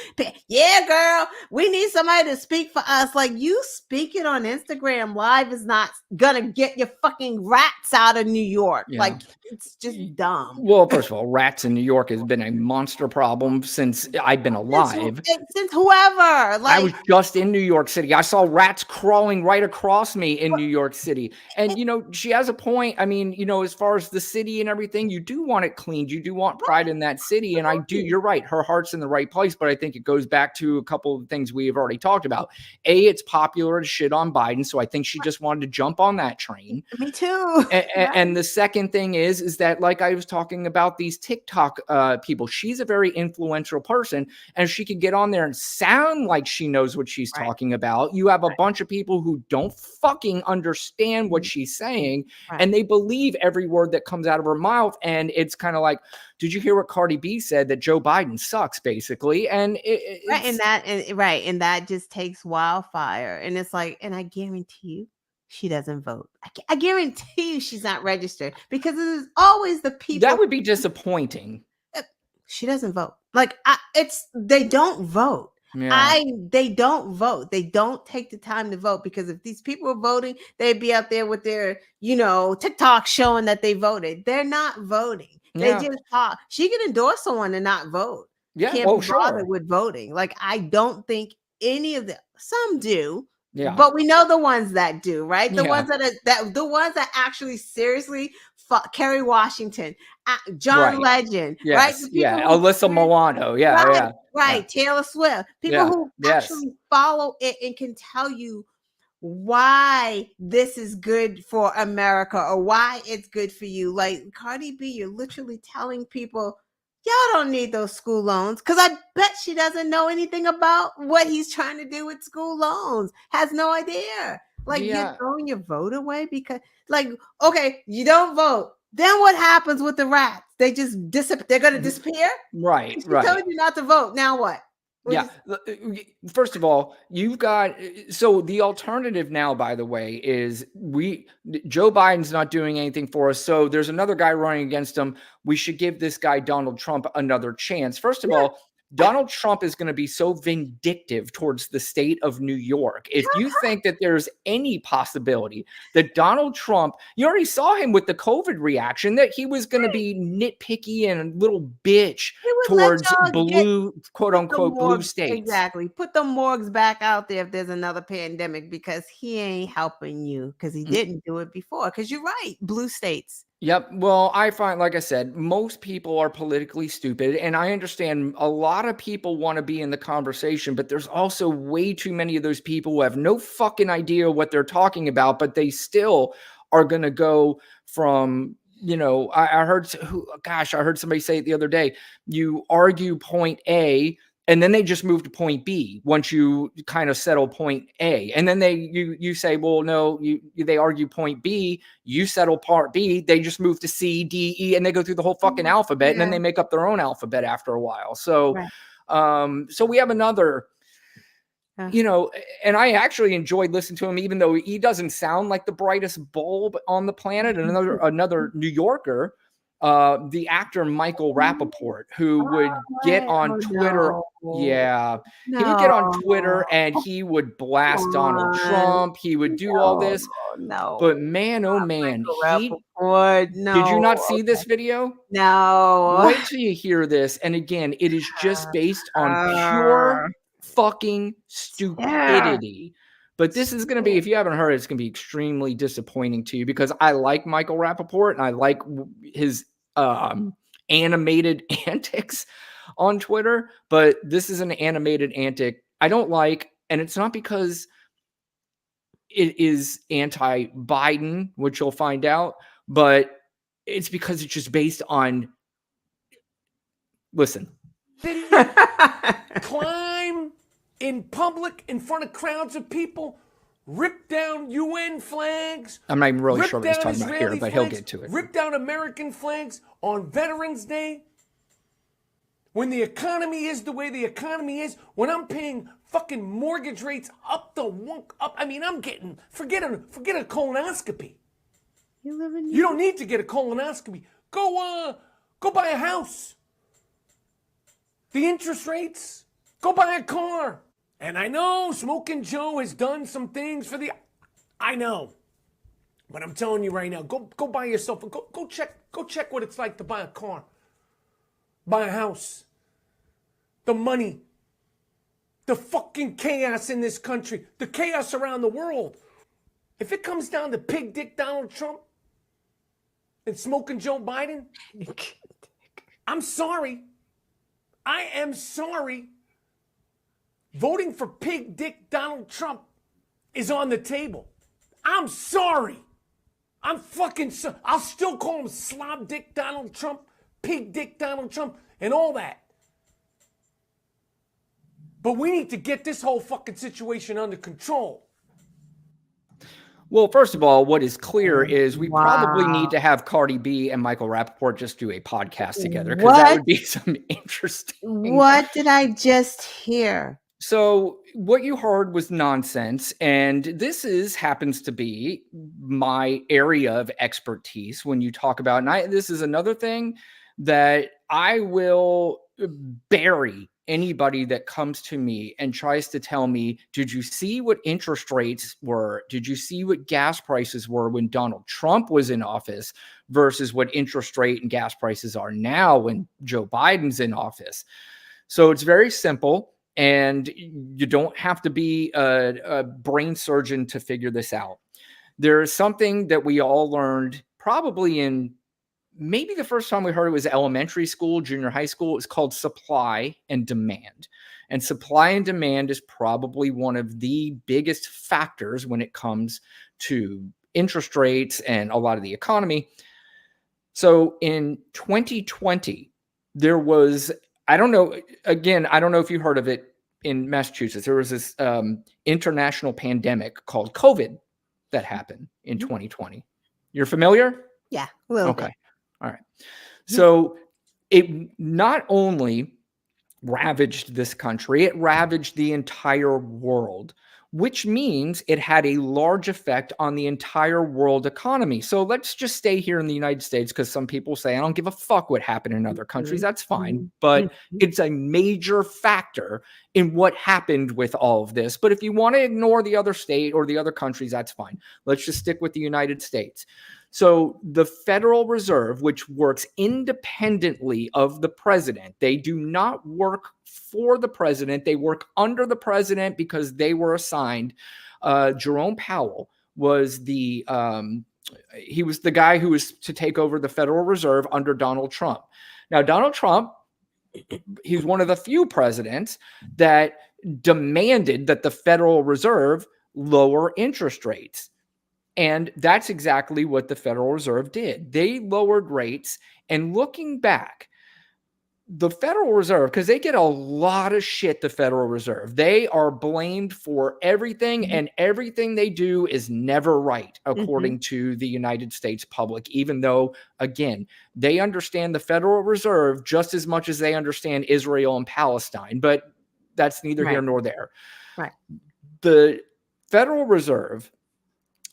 Yeah, girl, we need somebody to speak for us. Like, you speaking on Instagram Live is not gonna get your fucking rats out of New York. Yeah. Like, it's just dumb. Well, first of all, rats in New York has been a monster problem since I've been alive. Since whoever, I like, was just in New York City. I saw rats crawling right across me in New York City. And, she has a point. I mean, as far as the city and everything, you do want it cleaned. You do want pride in that city. And you're right. Her heart's in the right place. But I think it goes back to a couple of things we have already talked about. A, it's popular to shit on Biden. So I think she just wanted to jump on that train. me too. And the second thing is that, like I was talking about these TikTok people, she's a very influential person, and she could get on there and sound like she knows what she's talking about. You have a bunch of people who don't fucking understand what she's saying, and they believe every word that comes out of her mouth. And it's kind of like, did you hear what Cardi B said? That Joe Biden sucks, basically. And and that just takes wildfire. And it's like, and I guarantee you, she doesn't vote. I guarantee you she's not registered, because it is always the people. That would be disappointing. She doesn't vote. Like, they don't vote. Yeah. They don't vote. They don't take the time to vote, because if these people were voting, they'd be out there with their, TikTok showing that they voted. They're not voting. Yeah. They just talk. She can endorse someone and not vote. Yeah. Can't be bothered with voting. Like, I don't think any of them. Some do. Yeah. But we know the ones that do, right? The Yeah. ones the ones that actually seriously Kerry Washington, John Legend, right? Yes. Yeah. Alyssa Milano. Yeah. Right, Yeah. right. Taylor Swift. People who actually follow it and can tell you why this is good for America or why it's good for you. Like Cardi B, you're literally telling people, y'all don't need those school loans, because I bet she doesn't know anything about what he's trying to do with school loans. Has no idea. Like, you're throwing your vote away because, like, okay, you don't vote. Then what happens with the rats? They just disappear. They're going to disappear? Right, She right. told you not to vote. Now what? Yeah. First of all, you've got, so the alternative now, by the way, is Joe Biden's not doing anything for us. So there's another guy running against him. We should give this guy, Donald Trump, another chance. First of all, Donald Trump is going to be so vindictive towards the state of New York. If you think that there's any possibility that Donald Trump, you already saw him with the COVID reaction, that he was going to be nitpicky and a little bitch towards blue, quote unquote, blue states. Exactly. Put the morgues back out there if there's another pandemic, because he ain't helping you, because he didn't do it before. Because you're right, blue states. Yep. Well, I find, like I said, most people are politically stupid, and I understand a lot of people want to be in the conversation, but there's also way too many of those people who have no fucking idea what they're talking about, but they still are going to go from, I heard somebody say it the other day. You argue point A, and then they just move to point B once you kind of settle point A. And then you say, well, no, they argue point B, you settle part B, they just move to C, D, E, and they go through the whole fucking alphabet, and then they make up their own alphabet after a while. So, so we have another, and I actually enjoyed listening to him, even though he doesn't sound like the brightest bulb on the planet. And another New Yorker, the actor Michael Rappaport, who would get on Twitter. Yeah. He would get on Twitter and he would blast Donald Trump. He would do all this. But man, oh man. Did you not see this video? No. Wait till you hear this. And again, it is just based on pure fucking stupidity. But this is going to be, if you haven't heard it, it's going to be extremely disappointing to you, because I like Michael Rappaport and I like his animated antics on Twitter, but this is an animated antic I don't like, and it's not because it is anti-Biden, which you'll find out, but it's because it's just based on, listen. Climb in public in front of crowds of people, rip down UN flags. I'm not even really sure what he's talking about here, but he'll get to it. Rip down American flags on Veterans Day. when the economy is the way the economy is, when I'm paying fucking mortgage rates up the wunk up, I mean, I'm getting, forget a colonoscopy. You live in You don't need to get a colonoscopy. Go buy a house. The interest rates, go buy a car. And I know Smoking Joe has done some things for the, I know. But I'm telling you right now, go buy yourself, go check what it's like to buy a car, buy a house. The money, the fucking chaos in this country, the chaos around the world. If it comes down to pig dick Donald Trump and Smoking Joe Biden, I'm sorry. I am sorry. Voting for pig dick Donald Trump is on the table. I'm sorry. I'm fucking sorry. I'll still call him slob dick Donald Trump, pig dick Donald Trump, and all that. But we need to get this whole fucking situation under control. Well, first of all, what is clear is we probably Wow. need to have Cardi B and Michael Rappaport just do a podcast together, because that What? would be some interesting. What did I just hear? So what you heard was nonsense, and this happens to be my area of expertise when you talk about, and this is another thing that I will bury anybody that comes to me and tries to tell me, did you see what interest rates were? Did you see what gas prices were when Donald Trump was in office versus what interest rate and gas prices are now when Joe Biden's in office? So it's very simple. And you don't have to be a brain surgeon to figure this out. There is something that we all learned probably in maybe the first time we heard it was elementary school, junior high school. It's called supply and demand. And supply and demand is probably one of the biggest factors when it comes to interest rates and a lot of the economy. So in 2020, there was, I don't know if you heard of it in Massachusetts. There was this international pandemic called COVID that happened in 2020. You're familiar? Yeah, a little Okay. bit. All right. So it not only ravaged this country, it ravaged the entire world, which means it had a large effect on the entire world economy. So let's just stay here in the United States, because some people say, I don't give a fuck what happened in other countries. That's fine. But it's a major factor in what happened with all of this. But if you want to ignore the other state or the other countries, that's fine. Let's just stick with the United States. So the Federal Reserve, which works independently of the president, they do not work for the president. They work under the president because they were assigned. Jerome Powell was he was the guy who was to take over the Federal Reserve under Donald Trump. Now, Donald Trump, he's one of the few presidents that demanded that the Federal Reserve lower interest rates. And that's exactly what the Federal Reserve did. They lowered rates. And looking back, the Federal Reserve, because they get a lot of shit, the Federal Reserve, they are blamed for everything, and everything they do is never right, according to the United States public, even though, again, they understand the Federal Reserve just as much as they understand Israel and Palestine. But that's neither here nor there. Right. The Federal Reserve,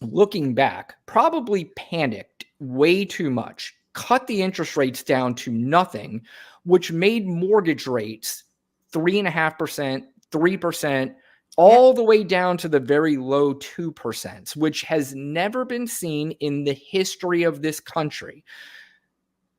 looking back, probably panicked way too much, cut the interest rates down to nothing, which made mortgage rates 3.5%, 3%, all the way down to the very low 2%, which has never been seen in the history of this country.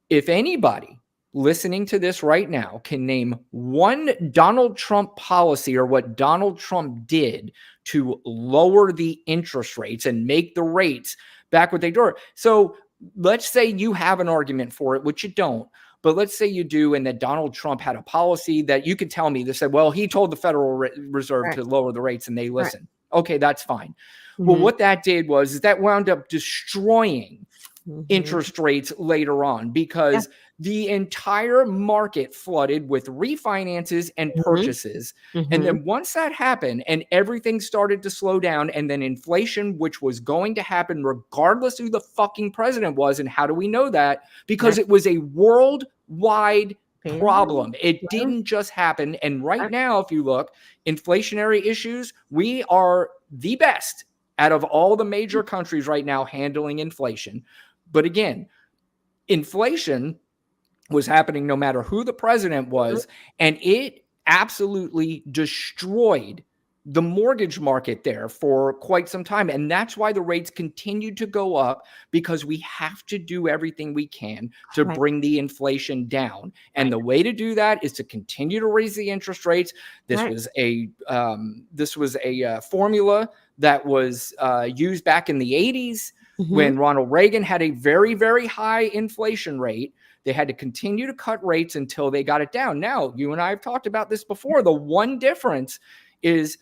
If anybody listening to this right now can name one Donald Trump policy or what Donald Trump did to lower the interest rates and make the rates back what they were. So let's say you have an argument for it, which you don't, but let's say you do, and that Donald Trump had a policy that you could tell me that said, well, he told the Federal Reserve to lower the rates and they listened. Okay, that's fine. Well, what that did was that wound up destroying interest rates later on, because the entire market flooded with refinances and purchases. And then once that happened and everything started to slow down, and then inflation, which was going to happen regardless who the fucking president was. And how do we know that? Because it was a worldwide problem. It didn't just happen. And right now, if you look, inflationary issues, we are the best out of all the major countries right now handling inflation. But again, inflation was happening no matter who the president was, and it absolutely destroyed the mortgage market there for quite some time. And that's why the rates continued to go up, because we have to do everything we can to bring the inflation down. And the way to do that is to continue to raise the interest rates. This was a formula that was used back in the 80s when Ronald Reagan had a very, very high inflation rate. They had to continue to cut rates until they got it down. Now, you and I have talked about this before. The one difference is,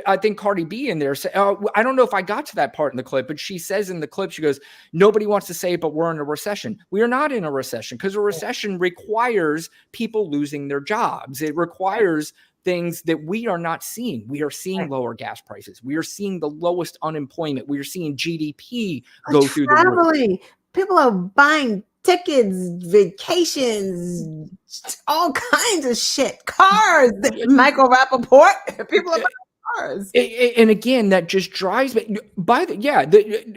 I think Cardi B in there said, I don't know if I got to that part in the clip, but she says in the clip, she goes, nobody wants to say it, but we're in a recession. We are not in a recession, because a recession requires people losing their jobs. It requires things that we are not seeing. We are seeing lower gas prices. We are seeing the lowest unemployment. We are seeing GDP go through the roof. People are buying tickets, vacations, all kinds of shit. Cars. Michael Rappaport. People are buying cars. And again, that just drives me.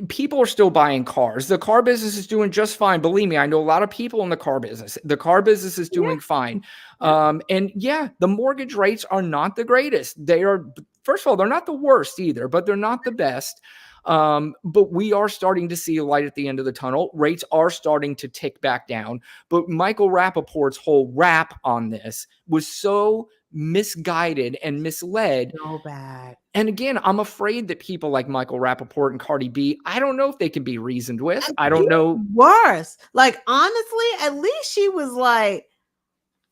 People are still buying cars. The car business is doing just fine. Believe me, I know a lot of people in the car business. The car business is doing fine. And the mortgage rates are not the greatest. They are, first of all, they're not the worst either, but they're not the best. But we are starting to see a light at the end of the tunnel. Rates are starting to tick back down. But Michael Rappaport's whole rap on this was so misguided and misled. So bad. And again, I'm afraid that people like Michael Rappaport and Cardi B, I don't know if they can be reasoned with. I don't know. Worse. Like, honestly, at least she was like,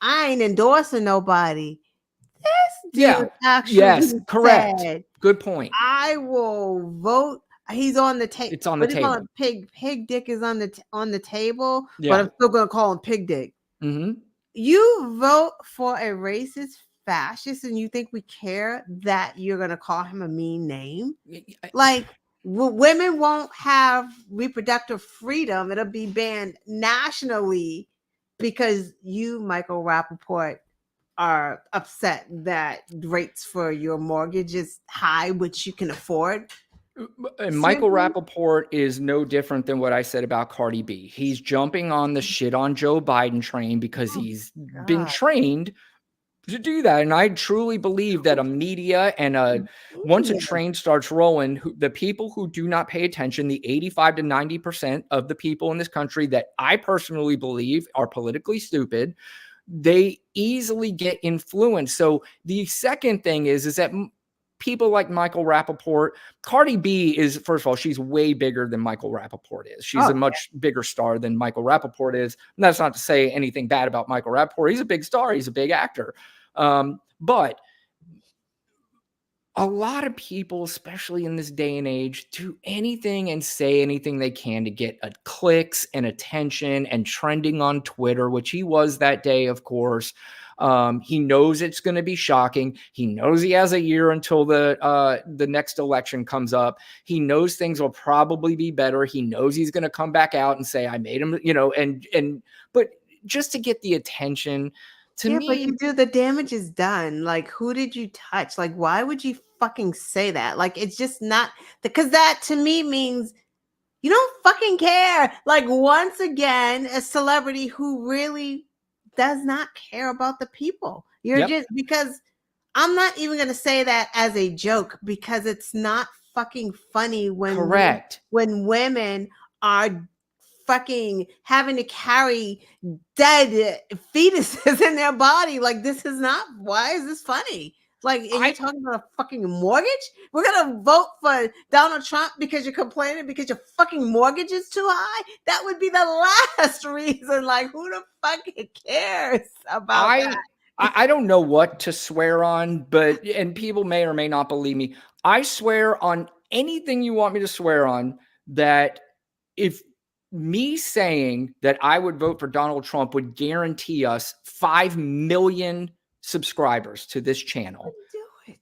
I ain't endorsing nobody. This dude actually correct. said, good point. I will vote. He's on the table. It's on the table. Pig dick is on the table, Yeah. but I'm still gonna call him pig dick. You vote for a racist fascist, and you think we care that you're gonna call him a mean name? Like, women won't have reproductive freedom. It'll be banned nationally because you, Michael Rappaport, are upset that rates for your mortgage is high, which you can afford. And Michael Rappaport is no different than what I said about Cardi B. He's jumping on the shit on Joe Biden train because he's been trained to do that. And I truly believe that a media and once a train starts rolling, the people who do not pay attention, the 85 to 90% of the people in this country that I personally believe are politically stupid, they easily get influenced. So the second thing is that people like Michael Rappaport, Cardi B is, first of all, she's way bigger than Michael Rappaport is. She's a much bigger star than Michael Rappaport is. And that's not to say anything bad about Michael Rappaport. He's a big star. He's a big actor. But a lot of people, especially in this day and age, do anything and say anything they can to get clicks and attention and trending on Twitter, which he was that day, of course. He knows it's going to be shocking. He knows he has a year until the next election comes up. He knows things will probably be better. He knows he's going to come back out and say, I made him, but just to get the attention. To me, but you do, the damage is done. Like, who did you touch? Like, why would you fucking say that? Like, it's just not, because that to me means you don't fucking care. Like, once again, a celebrity who really does not care about the people. You're just, because I'm not even going to say that as a joke, because it's not fucking funny when women are fucking having to carry dead fetuses in their body. Like, this is not, why is this funny? Like, and you're talking about a fucking mortgage? We're gonna vote for Donald Trump because you're complaining because your fucking mortgage is too high? That would be the last reason. Like, who the fuck cares about that? I don't know what to swear on, and people may or may not believe me. I swear on anything you want me to swear on, that if me saying that I would vote for Donald Trump would guarantee us 5 million subscribers to this channel,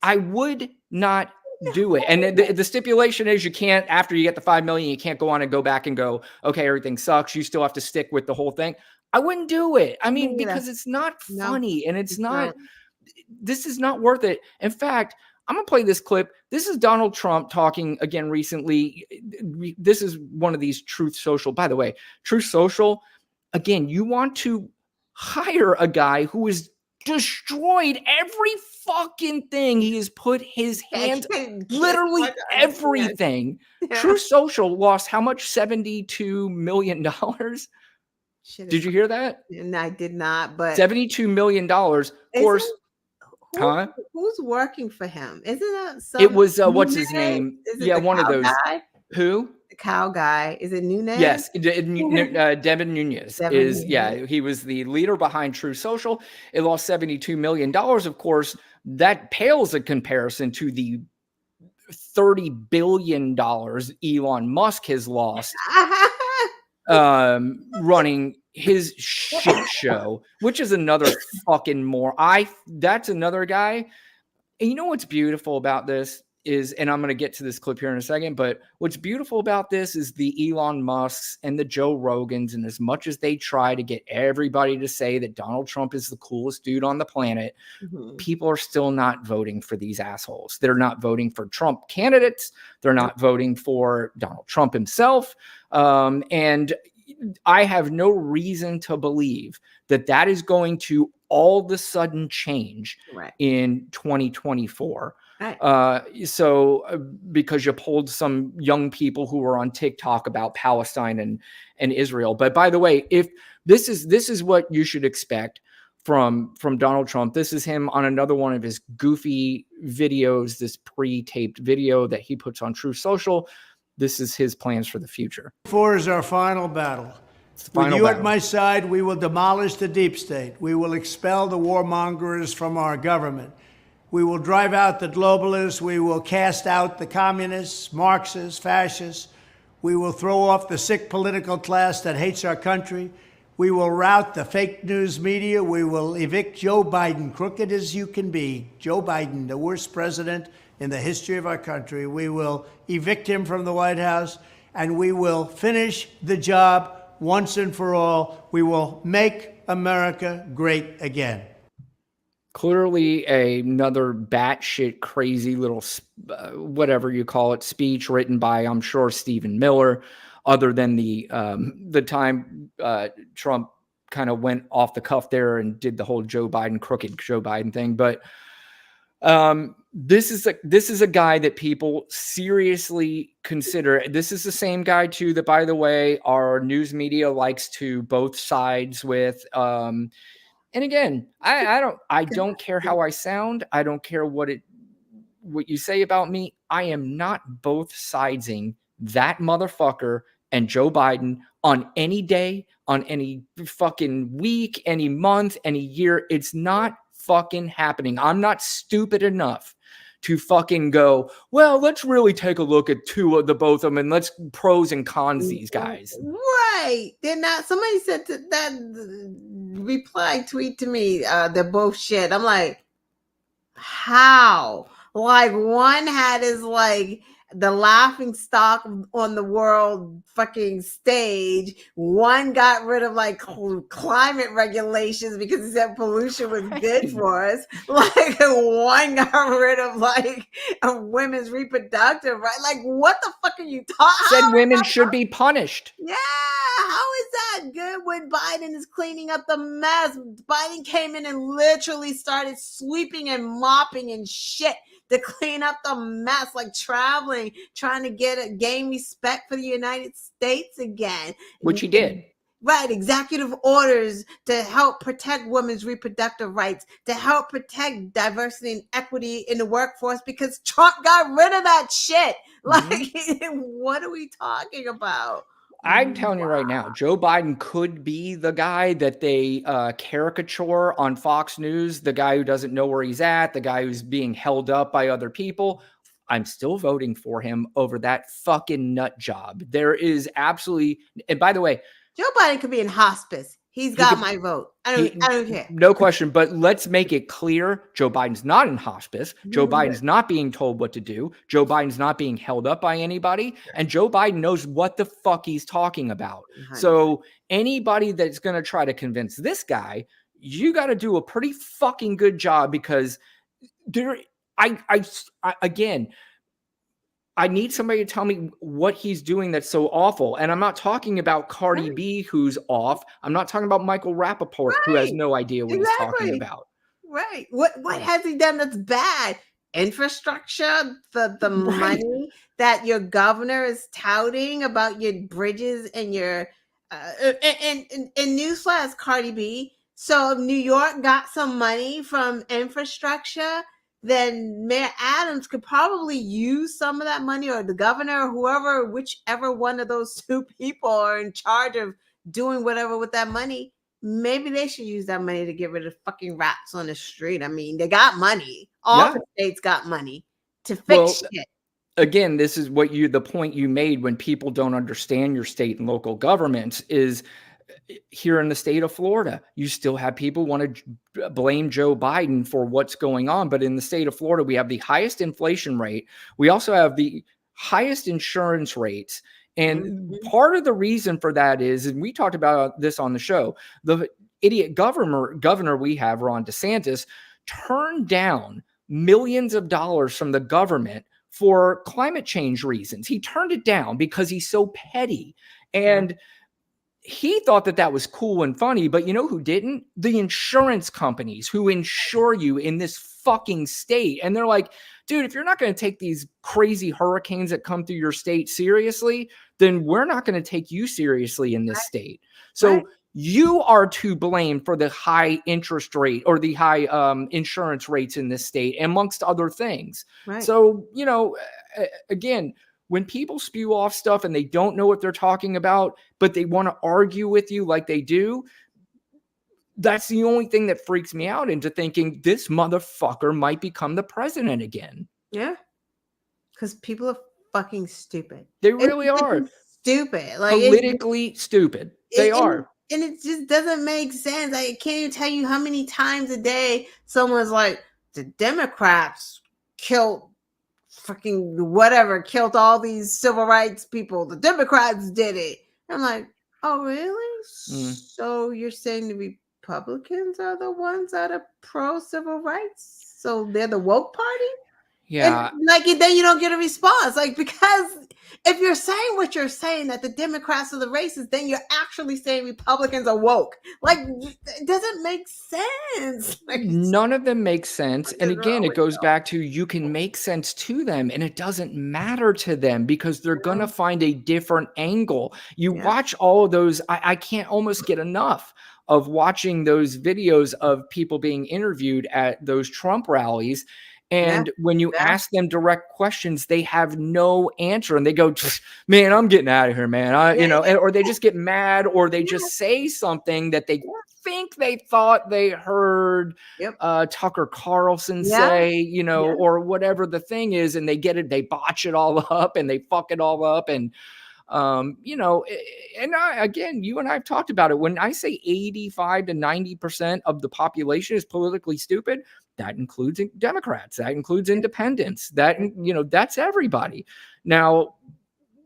I would not do it. And the stipulation is you can't, after you get the 5 million, you can't go on and go back and go, okay, everything sucks. You still have to stick with the whole thing. I wouldn't do it. I mean, Me neither. because it's not No, funny and it's it's not, not. this is not worth it. In fact, I'm going to play this clip. This is Donald Trump talking again recently. This is one of these Truth Social. By the way, Truth Social, again, you want to hire a guy who has destroyed every fucking thing he has put his hands, literally everything. Yeah. Truth Social lost how much? $72 million. Shit is Did you hear that? And I did not, but $72 million. Of course, huh? Who's working for him? Isn't that some It was what's his Nunez? name? Is it Yeah, the one of cow those. guy? Who? The cow guy. Is it Nunez? Yes, Devin Nunes Devin is. Yeah, Nunes. he was the leader behind True Social. It lost $72 million. Of course, that pales in comparison to the $30 billion Elon Musk has lost running his shit show, which is another fucking more. That's another guy. And you know what's beautiful about this is, and I'm going to get to this clip here in a second, but what's beautiful about this is the Elon Musks and the Joe Rogans, and as much as they try to get everybody to say that Donald Trump is the coolest dude on the planet, people are still not voting for these assholes. They're not voting for Trump candidates. They're not voting for Donald Trump himself. And I have no reason to believe that that is going to all of a sudden change in 2024. Because you polled some young people who were on TikTok about Palestine and Israel. But by the way, if this is what you should expect from Donald Trump. This is him on another one of his goofy videos, this pre-taped video that he puts on Truth Social. This is his plans for the future. 4 is our final battle. With you at my side, we will demolish the deep state. We will expel the warmongers from our government. We will drive out the globalists. We will cast out the communists, Marxists, fascists. We will throw off the sick political class that hates our country. We will rout the fake news media. We will evict Joe Biden, crooked as you can be. Joe Biden, the worst president in the history of our country. We will evict him from the White House, and we will finish the job once and for all. We will make America great again. Clearly another batshit crazy little, whatever you call it, speech written by, I'm sure, Stephen Miller, other than the time Trump kind of went off the cuff there and did the whole crooked Joe Biden thing. But this is a guy that people seriously consider. This is the same guy too that, by the way, our news media likes to both sides with. And again, I don't care how I sound. I don't care what you say about me. I am not both sidesing that motherfucker and Joe Biden on any day, on any fucking week, any month, any year. It's not fucking happening. I'm not stupid enough to fucking go, well, let's really take a look at both of them and let's pros and cons these guys. Right. They're not. Somebody said that reply tweet to me, they're both shit. I'm like, how? Like, one had his like the laughing stock on the world fucking stage. One got rid of like climate regulations because he said pollution was good for us. Like, one got rid of like women's reproductive right. Like, what the fuck are you talking? Said women should be punished. Yeah, how is that good when Biden is cleaning up the mess? Biden came in and literally started sweeping and mopping and shit to clean up the mess, like traveling, trying to gain respect for the United States again. Which he did. Right, executive orders to help protect women's reproductive rights, to help protect diversity and equity in the workforce, because Trump got rid of that shit. Like, what are we talking about? I'm telling you right now, Joe Biden could be the guy that they caricature on Fox News, the guy who doesn't know where he's at, the guy who's being held up by other people. I'm still voting for him over that fucking nut job. There is absolutely, and by the way, Joe Biden could be in hospice. He's got my vote. I don't care. No question. But let's make it clear: Joe Biden's not in hospice. Joe Mm-hmm. Biden's not being told what to do. Joe Biden's not being held up by anybody. And Joe Biden knows what the fuck he's talking about. So anybody that's going to try to convince this guy, you got to do a pretty fucking good job, because again, I need somebody to tell me what he's doing that's so awful. And I'm not talking about Cardi B, who's off. I'm not talking about Michael Rappaport, who has no idea what he's talking about. Right. What has he done that's bad? Infrastructure, the money that your governor is touting about your bridges and your and newsflash, Cardi B. So if New York got some money from infrastructure, then Mayor Adams could probably use some of that money, or the governor, or whoever, whichever one of those two people are in charge of doing whatever with that money. Maybe they should use that money to get rid of fucking rats on the street. I mean, they got money. All the states got money to fix shit. Again, this is the point you made when people don't understand your state and local governments is here in the state of Florida, you still have people want to blame Joe Biden for what's going on. But in the state of Florida, we have the highest inflation rate. We also have the highest insurance rates. And part of the reason for that is, and we talked about this on the show, the idiot governor we have, Ron DeSantis, turned down millions of dollars from the government for climate change reasons. He turned it down because he's so petty. And he thought that was cool and funny, but you know who didn't? The insurance companies who insure you in this fucking state. And they're like, dude, if you're not going to take these crazy hurricanes that come through your state seriously, then we're not going to take you seriously in this state. So you are to blame for the high interest rate or the high insurance rates in this state, amongst other things. So, you know, again, when people spew off stuff and they don't know what they're talking about, but they want to argue with you like they do, that's the only thing that freaks me out into thinking this motherfucker might become the president again. Yeah. Because people are fucking stupid. They really are. Stupid. Like politically stupid. They are. And it just doesn't make sense. I can't even tell you how many times a day someone's like, the Democrats killed freaking whatever, killed all these civil rights people. The Democrats did it. I'm like, oh, really? So you're saying the Republicans are the ones that are pro civil rights? So they're the woke party? Yeah. And like, then you don't get a response. Like, because if you're saying what you're saying, that the Democrats are the racists, then you're actually saying Republicans are woke. Like, it doesn't make sense. Like, none of them make sense. And again, it goes back to, you can make sense to them and it doesn't matter to them because they're going to find a different angle. You watch all of those. I can't almost get enough of watching those videos of people being interviewed at those Trump rallies. And when you ask them direct questions, they have no answer. And they go, man, I'm getting out of here, man. You know, or they just get mad, or they just say something that they think they thought they heard Tucker Carlson say, you know, or whatever the thing is. And they get it, they botch it all up and they fuck it all up. And, you know, and again, you and I have talked about it. When I say 85 to 90% of the population is politically stupid, that includes Democrats, that includes independents, that, you know, that's everybody. Now,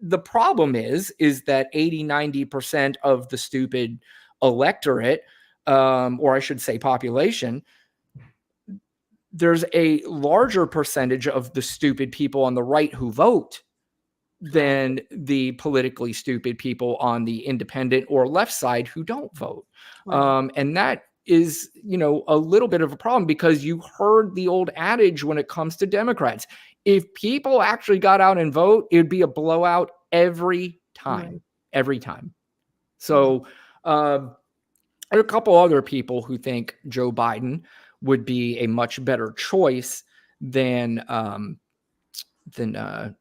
the problem is that 80, 90% of the stupid electorate, or I should say population, there's a larger percentage of the stupid people on the right who vote than the politically stupid people on the independent or left side who don't vote. And that is, you know, a little bit of a problem, because you heard the old adage when it comes to Democrats. If people actually got out and vote, it would be a blowout every time, every time. So there are a couple other people who think Joe Biden would be a much better choice than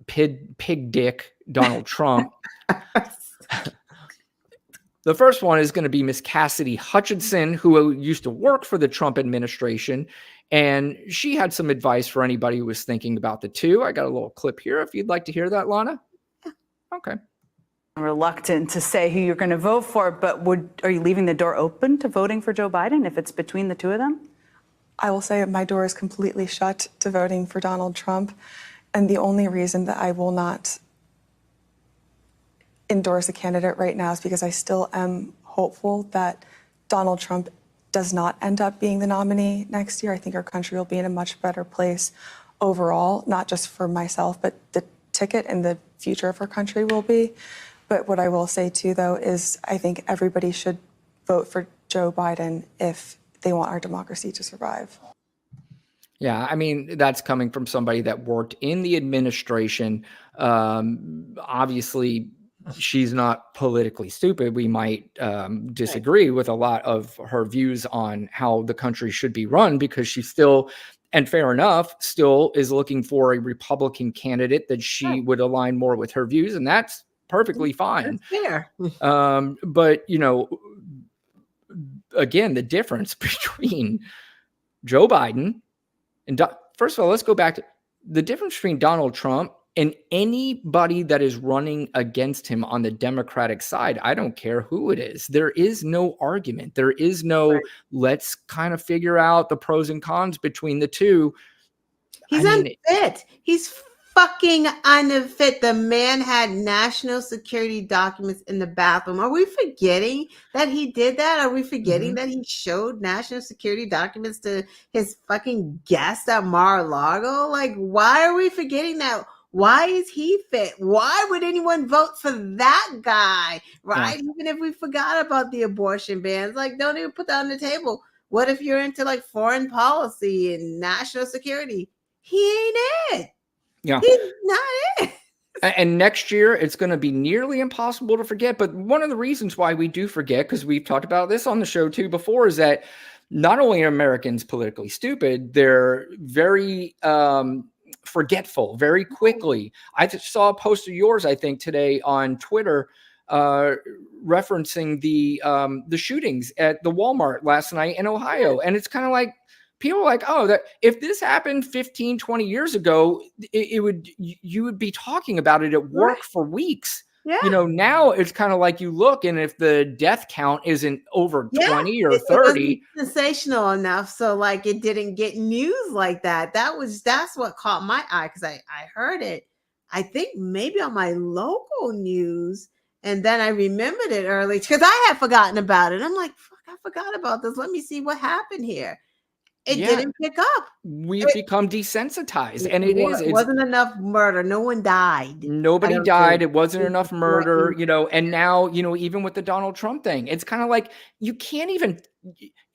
pig dick Donald Trump. The first one is going to be Miss Cassidy Hutchinson, who used to work for the Trump administration. And she had some advice for anybody who was thinking about the two. I got a little clip here if you'd like to hear that, Lana. Okay. reluctant to say who you're going to vote for, but are you leaving the door open to voting for Joe Biden if it's between the two of them? I will say my door is completely shut to voting for Donald Trump. And the only reason that I will not endorse a candidate right now is because I still am hopeful that Donald Trump does not end up being the nominee next year. I think our country will be in a much better place overall, not just for myself, but the ticket and the future of our country will be. But what I will say too, though, is I think everybody should vote for Joe Biden if they want our democracy to survive. Yeah, I mean, that's coming from somebody that worked in the administration. Obviously, she's not politically stupid. We might disagree with a lot of her views on how the country should be run, because she still, and fair enough, still is looking for a Republican candidate that she would align more with her views, and that's perfectly fine. That's fair. But, you know, again, the difference between Joe Biden and first of all, let's go back to the difference between Donald Trump and anybody that is running against him on the Democratic side. I don't care who it is. There is no argument. There is no, let's kind of figure out the pros and cons between the two. He's unfit. He's fucking unfit. The man had national security documents in the bathroom. Are we forgetting that he did that? Are we forgetting that he showed national security documents to his fucking guests at Mar-a-Lago? Like, why are we forgetting that? Why is he fit? Why would anyone vote for that guy? Right? Yeah. Even if we forgot about the abortion bans, like, don't even put that on the table. What if you're into like foreign policy and national security? He ain't it. Yeah. He's not it. And next year, it's going to be nearly impossible to forget. But one of the reasons why we do forget, because we've talked about this on the show too before, is that not only are Americans politically stupid, they're very forgetful very quickly. I just saw a post of yours, I think, today on Twitter referencing the shootings at the Walmart last night in Ohio. And it's kind of like, people are like, oh, that if this happened 15, 20 years ago, you would be talking about it at work for weeks. Yeah. You know, now it's kind of like you look, and if the death count isn't over 20 or 30, it wasn't sensational enough, so like it didn't get news like that. That's what caught my eye, because I heard it, I think maybe on my local news, and then I remembered it early because I had forgotten about it. I'm like, fuck, I forgot about this. Let me see what happened here. It didn't pick up. We've become desensitized, and it wasn't enough murder. No one died. Nobody died. It wasn't enough murder, you know. And now, you know, even with the Donald Trump thing, it's kind of like you can't even,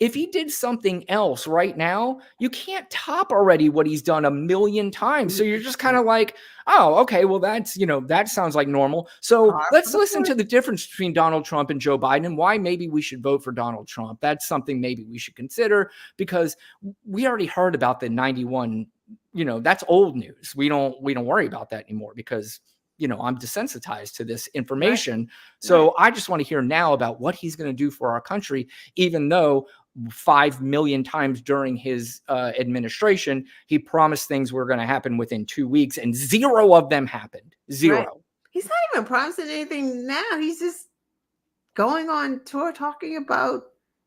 if he did something else right now, you can't top already what he's done a million times. So you're just kind of like, oh, okay, well, that's, you know, that sounds like normal. So let's listen to the difference between Donald Trump and Joe Biden and why maybe we should vote for Donald Trump. That's something maybe we should consider, because we already heard about the 91, you know, that's old news. We don't worry about that anymore because, you know, I'm desensitized to this information. Right. So I just want to hear now about what he's going to do for our country, even though 5 million times during his administration, he promised things were going to happen within 2 weeks, and 0 of them happened. 0. Right. He's not even promising anything now. He's just going on tour talking about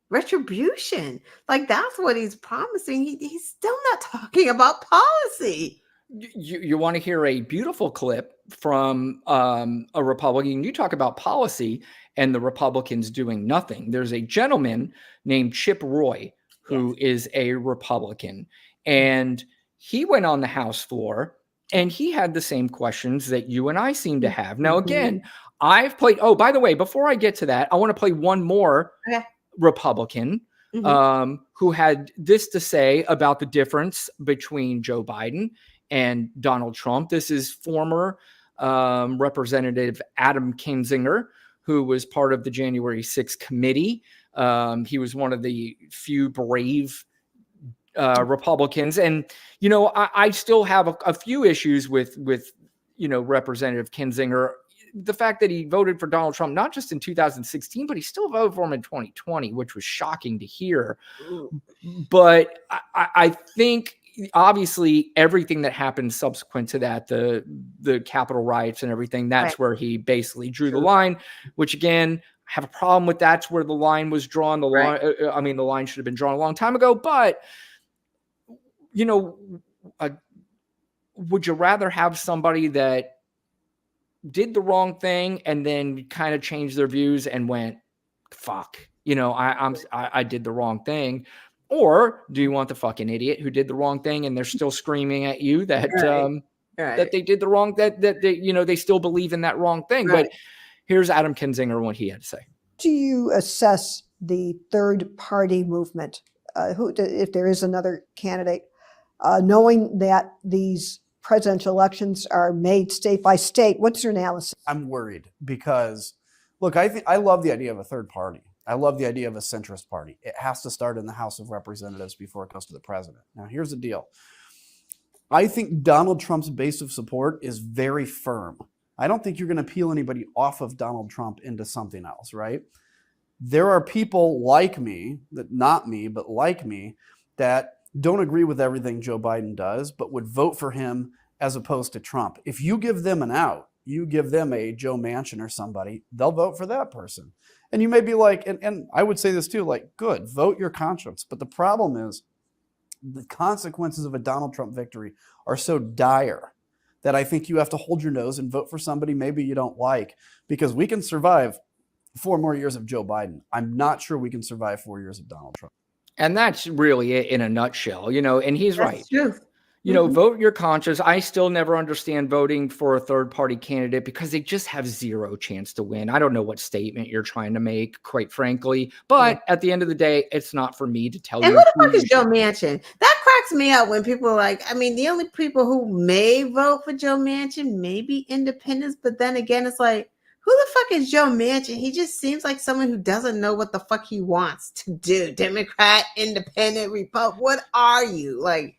retribution. Like, that's what he's promising. He's still not talking about policy. You want to hear a beautiful clip from a Republican? You talk about policy and the Republicans doing nothing. There's a gentleman named Chip Roy who is a Republican, and he went on the House floor and he had the same questions that you and I seem to have. Now, again, I've played. Oh, by the way, before I get to that, I want to play one more Republican who had this to say about the difference between Joe Biden and Donald Trump. This is former Representative Adam Kinzinger, who was part of the January 6th committee. He was one of the few brave Republicans. And, you know, I still have a few issues with, you know, Representative Kinzinger. The fact that he voted for Donald Trump, not just in 2016, but he still voted for him in 2020, which was shocking to hear. But I think obviously everything that happened subsequent to that, the Capitol riots and everything, that's where he basically drew the line, which again, I have a problem with. That's where the line was drawn. The line, I mean, the line should have been drawn a long time ago, but you know, would you rather have somebody that did the wrong thing and then kind of changed their views and went, fuck, you know, I did the wrong thing? Or do you want the fucking idiot who did the wrong thing and they're still screaming at you that that they did the wrong, that they, you know, they still believe in that wrong thing? But here's Adam Kinzinger, what he had to say. Do you assess the third party movement, if there is another candidate, knowing that these presidential elections are made state by state? What's your analysis? I'm worried because, look, I love the idea of a third party. I love the idea of a centrist party. It has to start in the House of Representatives before it goes to the president. Now, here's the deal. I think Donald Trump's base of support is very firm. I don't think you're going to peel anybody off of Donald Trump into something else, right? There are people like me, that not me, but like me, that don't agree with everything Joe Biden does, but would vote for him as opposed to Trump. If you give them an out, you give them a Joe Manchin or somebody, they'll vote for that person. And you may be like, and I would say this too, like, good, vote your conscience. But the problem is the consequences of a Donald Trump victory are so dire that I think you have to hold your nose and vote for somebody maybe you don't like, because we can survive 4 more years of Joe Biden. I'm not sure we can survive 4 years of Donald Trump. And that's really it in a nutshell, you know, and he's right. True. You know, vote your conscience. I still never understand voting for a third party candidate because they just have zero chance to win. I don't know what statement you're trying to make, quite frankly. But at the end of the day, it's not for me to tell you. And who the fuck is Joe Manchin? That cracks me up when people are like, I mean, the only people who may vote for Joe Manchin may be independents. But then again, it's like, who the fuck is Joe Manchin? He just seems like someone who doesn't know what the fuck he wants to do. Democrat, independent, Republican. What are you? Like,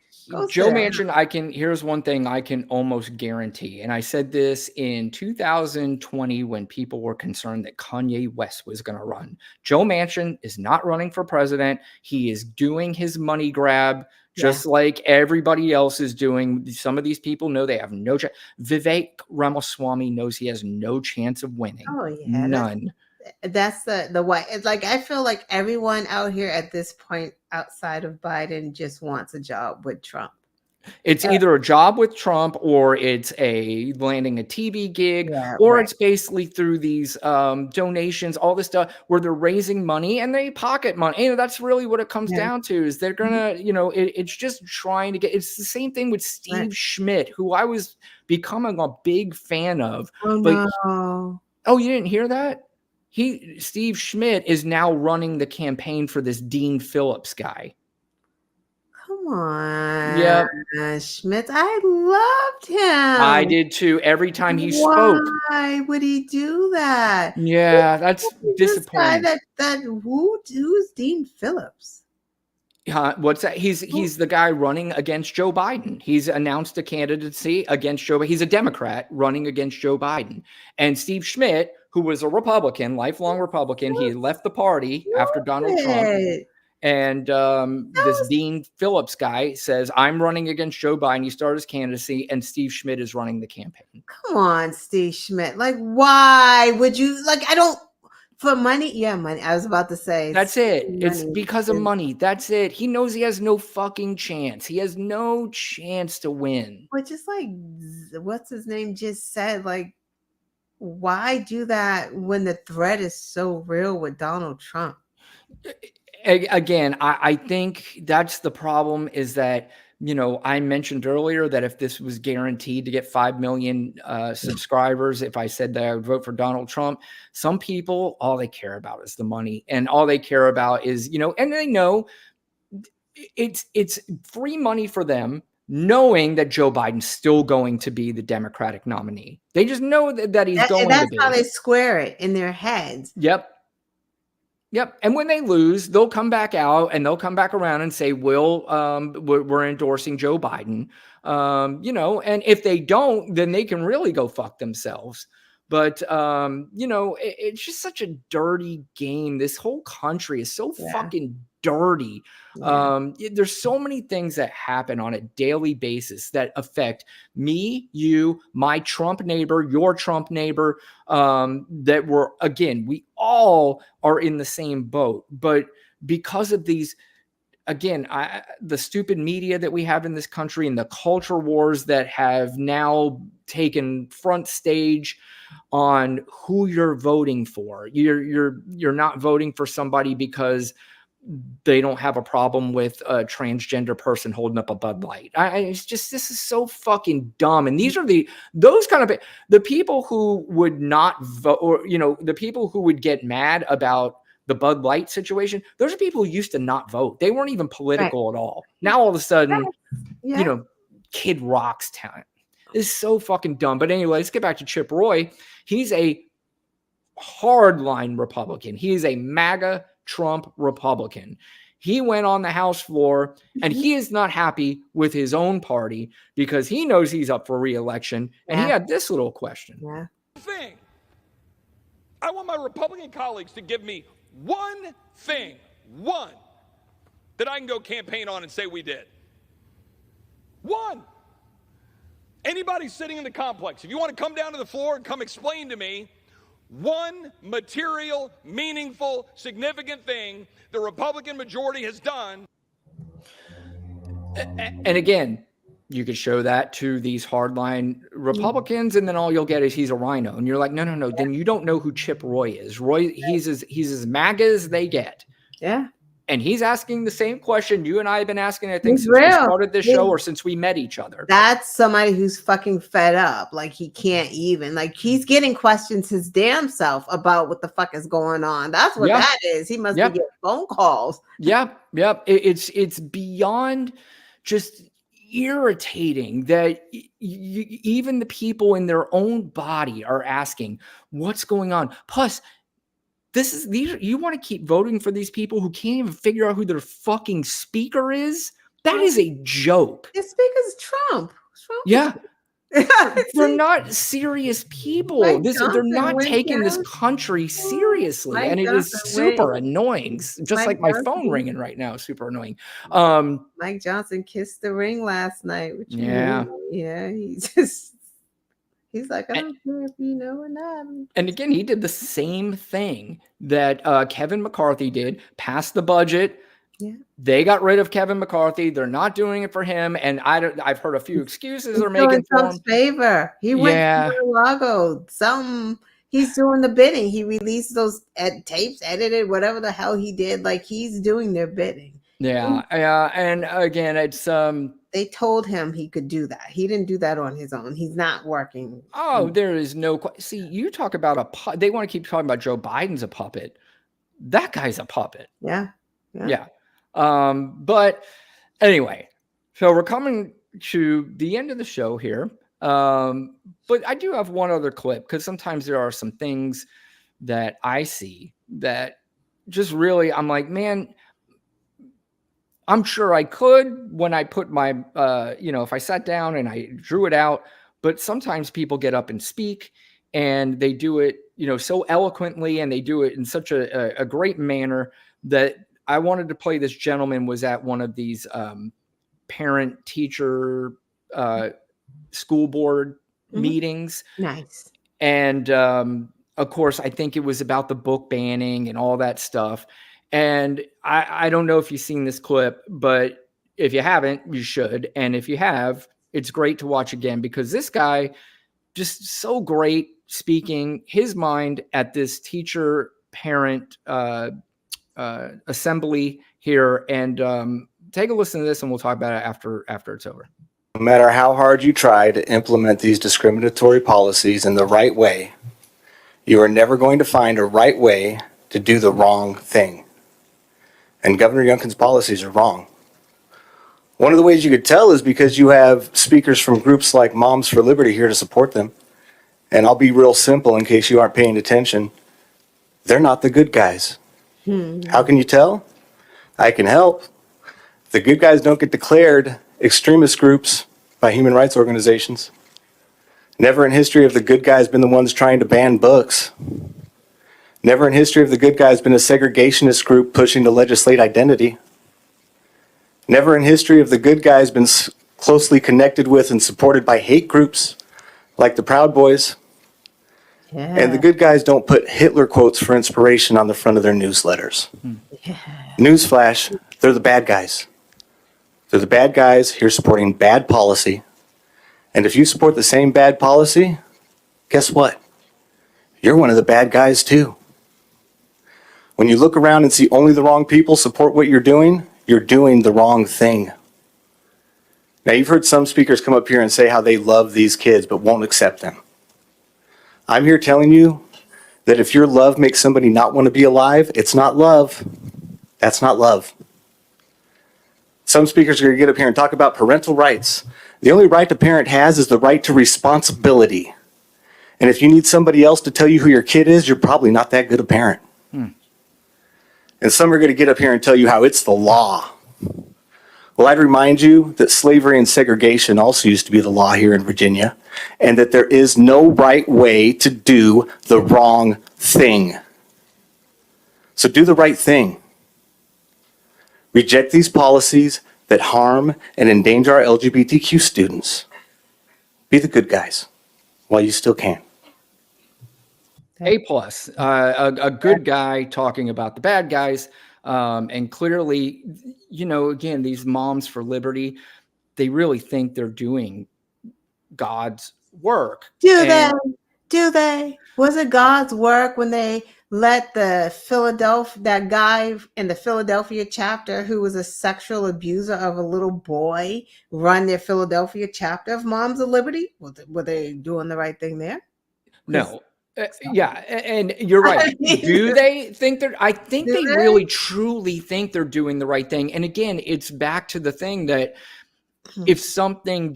Joe Manchin, here's one thing I can almost guarantee. And I said this in 2020 when people were concerned that Kanye West was going to run. Joe Manchin is not running for president. He is doing his money grab just like everybody else is doing. Some of these people know they have no chance. Vivek Ramaswamy knows he has no chance of winning. Oh, yeah. None. That's the way. It's like, I feel like everyone out here at this point outside of Biden just wants a job with Trump. It's either a job with Trump or it's landing a TV gig, or it's basically through these donations, all this stuff where they're raising money and they pocket money. You know, that's really what it comes down to, is they're gonna, you know, it's just trying to get. It's the same thing with Steve Schmidt, who I was becoming a big fan of. Oh, but no. Oh, you didn't hear that? Steve Schmidt is now running the campaign for this Dean Phillips guy. Come on. Yeah. Schmidt. I loved him. I did too. Every time he spoke. Why would he do that? Yeah, that's disappointing. Who's Dean Phillips? What's that? He's the guy running against Joe Biden. He's announced a candidacy against Joe Biden. He's a Democrat running against Joe Biden. And Steve Schmidt, who was a Republican, lifelong Republican, he left the party after Donald Trump. And this Dean Phillips guy says, I'm running against Joe Biden. He started his candidacy, and Steve Schmidt is running the campaign. Come on, Steve Schmidt. Like, why would you, like, I don't, for money? Yeah, money. I was about to say. That's it. It's because of money. That's it. He knows he has no fucking chance. He has no chance to win. But just like, what's his name just said, like, why do that when the threat is so real with Donald Trump? Again, I think that's the problem, is that, you know, I mentioned earlier that if this was guaranteed to get 5 million subscribers, if I said that I would vote for Donald Trump, some people, all they care about is the money, and all they care about is, you know, and they know it's free money for them, knowing that Joe Biden's still going to be the Democratic nominee. They just know that he's going to be. That's how they square it in their heads. Yep. And when they lose, they'll come back out and they'll come back around and say, we're endorsing Joe Biden. You know, and if they don't, then they can really go fuck themselves. But, you know, it's just such a dirty game. This whole country is so fucking dirty. There's so many things that happen on a daily basis that affect me, you, my Trump neighbor, your Trump neighbor, that we all are in the same boat. But because of these, again, the stupid media that we have in this country and the culture wars that have now taken front stage on who you're voting for. You're not voting for somebody because they don't have a problem with a transgender person holding up a Bud Light. It's just, this is so fucking dumb. And these are those kind of the people who would not vote, or, you know, the people who would get mad about the Bud Light situation. Those are people who used to not vote. They weren't even political at all. Now all of a sudden, you know, Kid Rock's talent is so fucking dumb. But anyway, let's get back to Chip Roy. He's a hardline Republican. He is a MAGA Trump Republican. He went on the House floor and he is not happy with his own party because he knows he's up for re-election. And he had this little question. Thing. I want my Republican colleagues to give me one thing, one, that I can go campaign on and say we did. One. Anybody sitting in the complex, if you want to come down to the floor and come explain to me one material, meaningful, significant thing the Republican majority has done. And again, you could show that to these hardline Republicans, and then all you'll get is he's a rhino. And you're like, no. Then you don't know who Chip Roy is. Roy, he's as MAGA as they get. Yeah. And he's asking the same question you and I have been asking, I think, since we started this show or since we met each other. That's somebody who's fucking fed up. Like, he can't even. Like, he's getting questions his damn self about what the fuck is going on. That's what that is. He must be getting phone calls. Yep. It's beyond just irritating that even the people in their own body are asking, what's going on? Plus, you want to keep voting for these people who can't even figure out who their fucking speaker is? That is a joke. The speaker's Trump. Yeah. They're not serious people. They're not taking this country seriously. And it is super annoying. Just like my phone ringing right now. Super annoying. Mike Johnson kissed the ring last night. Yeah. He's like, I don't care if you know or not. And again, he did the same thing that Kevin McCarthy did, passed the budget. Yeah. They got rid of Kevin McCarthy. They're not doing it for him. And I've heard a few excuses they're making for him. Favor. He went to Mar-a-Lago. He's doing the bidding. He released those tapes, edited, whatever the hell he did. Like, he's doing their bidding. Yeah. And again, it's they told him he could do that. He didn't do that on his own. He's not working. Oh, there is no. See, you talk about they want to keep talking about Joe Biden's a puppet. That guy's a puppet. Yeah. But anyway, so we're coming to the end of the show here. But I do have one other clip because sometimes there are some things that I see that just really, I'm like, man, I'm sure I could when I put my, if I sat down and I drew it out, but sometimes people get up and speak and they do it, so eloquently, and they do it in such a great manner that I wanted to play. This gentleman was at one of these parent teacher school board meetings. Nice. And of course, I think it was about the book banning and all that stuff. And I don't know if you've seen this clip, but if you haven't, you should. And if you have, it's great to watch again because this guy just so great speaking his mind at this teacher parent assembly here. And take a listen to this and we'll talk about it after it's over. No matter how hard you try to implement these discriminatory policies in the right way, you are never going to find a right way to do the wrong thing. And Governor Youngkin's policies are wrong. One of the ways you could tell is because you have speakers from groups like Moms for Liberty here to support them. And I'll be real simple in case you aren't paying attention. They're not the good guys. How can you tell? I can help. The good guys don't get declared extremist groups by human rights organizations. Never in history have the good guys been the ones trying to ban books. Never in history have the good guys been a segregationist group pushing to legislate identity. Never in history have the good guys been closely connected with and supported by hate groups like the Proud Boys. And the good guys don't put Hitler quotes for inspiration on the front of their newsletters. Newsflash, they're the bad guys. They're the bad guys here supporting bad policy. And if you support the same bad policy, guess what? You're one of the bad guys too. When you look around and see only the wrong people support what you're doing the wrong thing. Now, you've heard some speakers come up here and say how they love these kids but won't accept them. I'm here telling you that if your love makes somebody not want to be alive, it's not love. That's not love. Some speakers are going to get up here and talk about parental rights. The only right a parent has is the right to responsibility. And if you need somebody else to tell you who your kid is, you're probably not that good a parent. And some are going to get up here and tell you how it's the law. Well, I'd remind you that slavery and segregation also used to be the law here in Virginia, and that there is no right way to do the wrong thing. So do the right thing. Reject these policies that harm and endanger our LGBTQ students. Be the good guys while you still can. A+, a good guy talking about the bad guys. And clearly, you know, again, these Moms for Liberty, they really think they're doing God's work. Do they? Was it God's work when they let that guy in the Philadelphia chapter who was a sexual abuser of a little boy run their Philadelphia chapter of Moms of Liberty? Were they doing the right thing there? No. Yeah, and you're right. Do they think I think they really truly think they're doing the right thing. And again, it's back to the thing that if something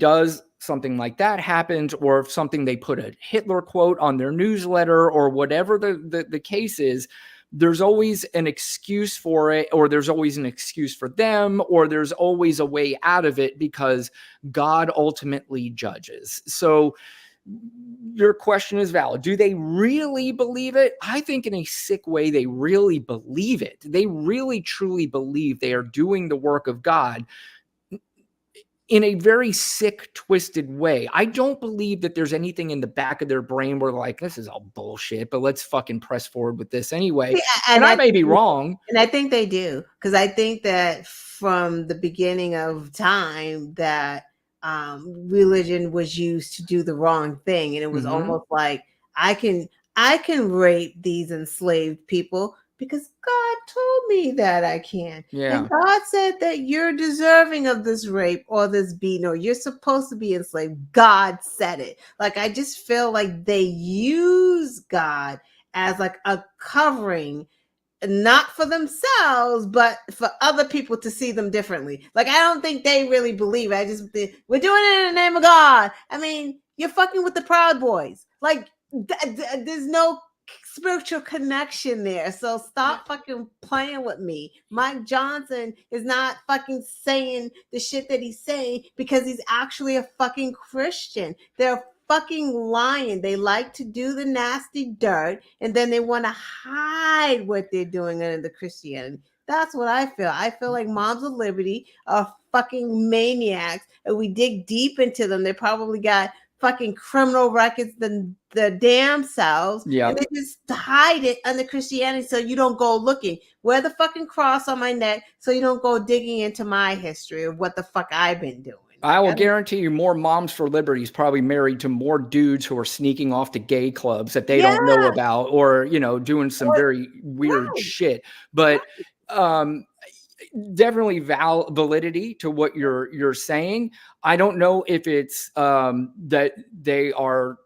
like that happens, or if something, they put a Hitler quote on their newsletter or whatever the case is, there's always an excuse for it, or there's always an excuse for them, or there's always a way out of it because God ultimately judges. So your question is valid. Do they really believe it? I think in a sick way, they really believe it. They really, truly believe they are doing the work of God in a very sick, twisted way. I don't believe that there's anything in the back of their brain where like, this is all bullshit, but let's fucking press forward with this anyway. Yeah, and I may be wrong. And I think they do. Because I think that from the beginning of time that religion was used to do the wrong thing, and it was almost like I can rape these enslaved people because God told me that I can. Yeah. And God said that you're deserving of this rape or this beating, or you're supposed to be enslaved. God said it. Like, I just feel like they use God as like a covering, not for themselves, but for other people to see them differently. Like, I don't think they really believe it. I just think we're doing it in the name of God. I mean, you're fucking with the Proud Boys. Like, there's no spiritual connection there. So stop fucking playing with me. Mike Johnson is not fucking saying the shit that he's saying because he's actually a fucking Christian. They're fucking lying. They like to do the nasty dirt, and then they want to hide what they're doing under the Christianity. That's what I feel. I feel like Moms of Liberty are fucking maniacs, and we dig deep into them. They probably got fucking criminal records the damn selves. Yeah. And they just hide it under Christianity so you don't go looking. Wear the fucking cross on my neck so you don't go digging into my history of what the fuck I've been doing. I will guarantee you more Moms for Liberty is probably married to more dudes who are sneaking off to gay clubs that they don't know about, or, you know, doing some very weird shit. But definitely validity to what you're saying. I don't know if it's that they are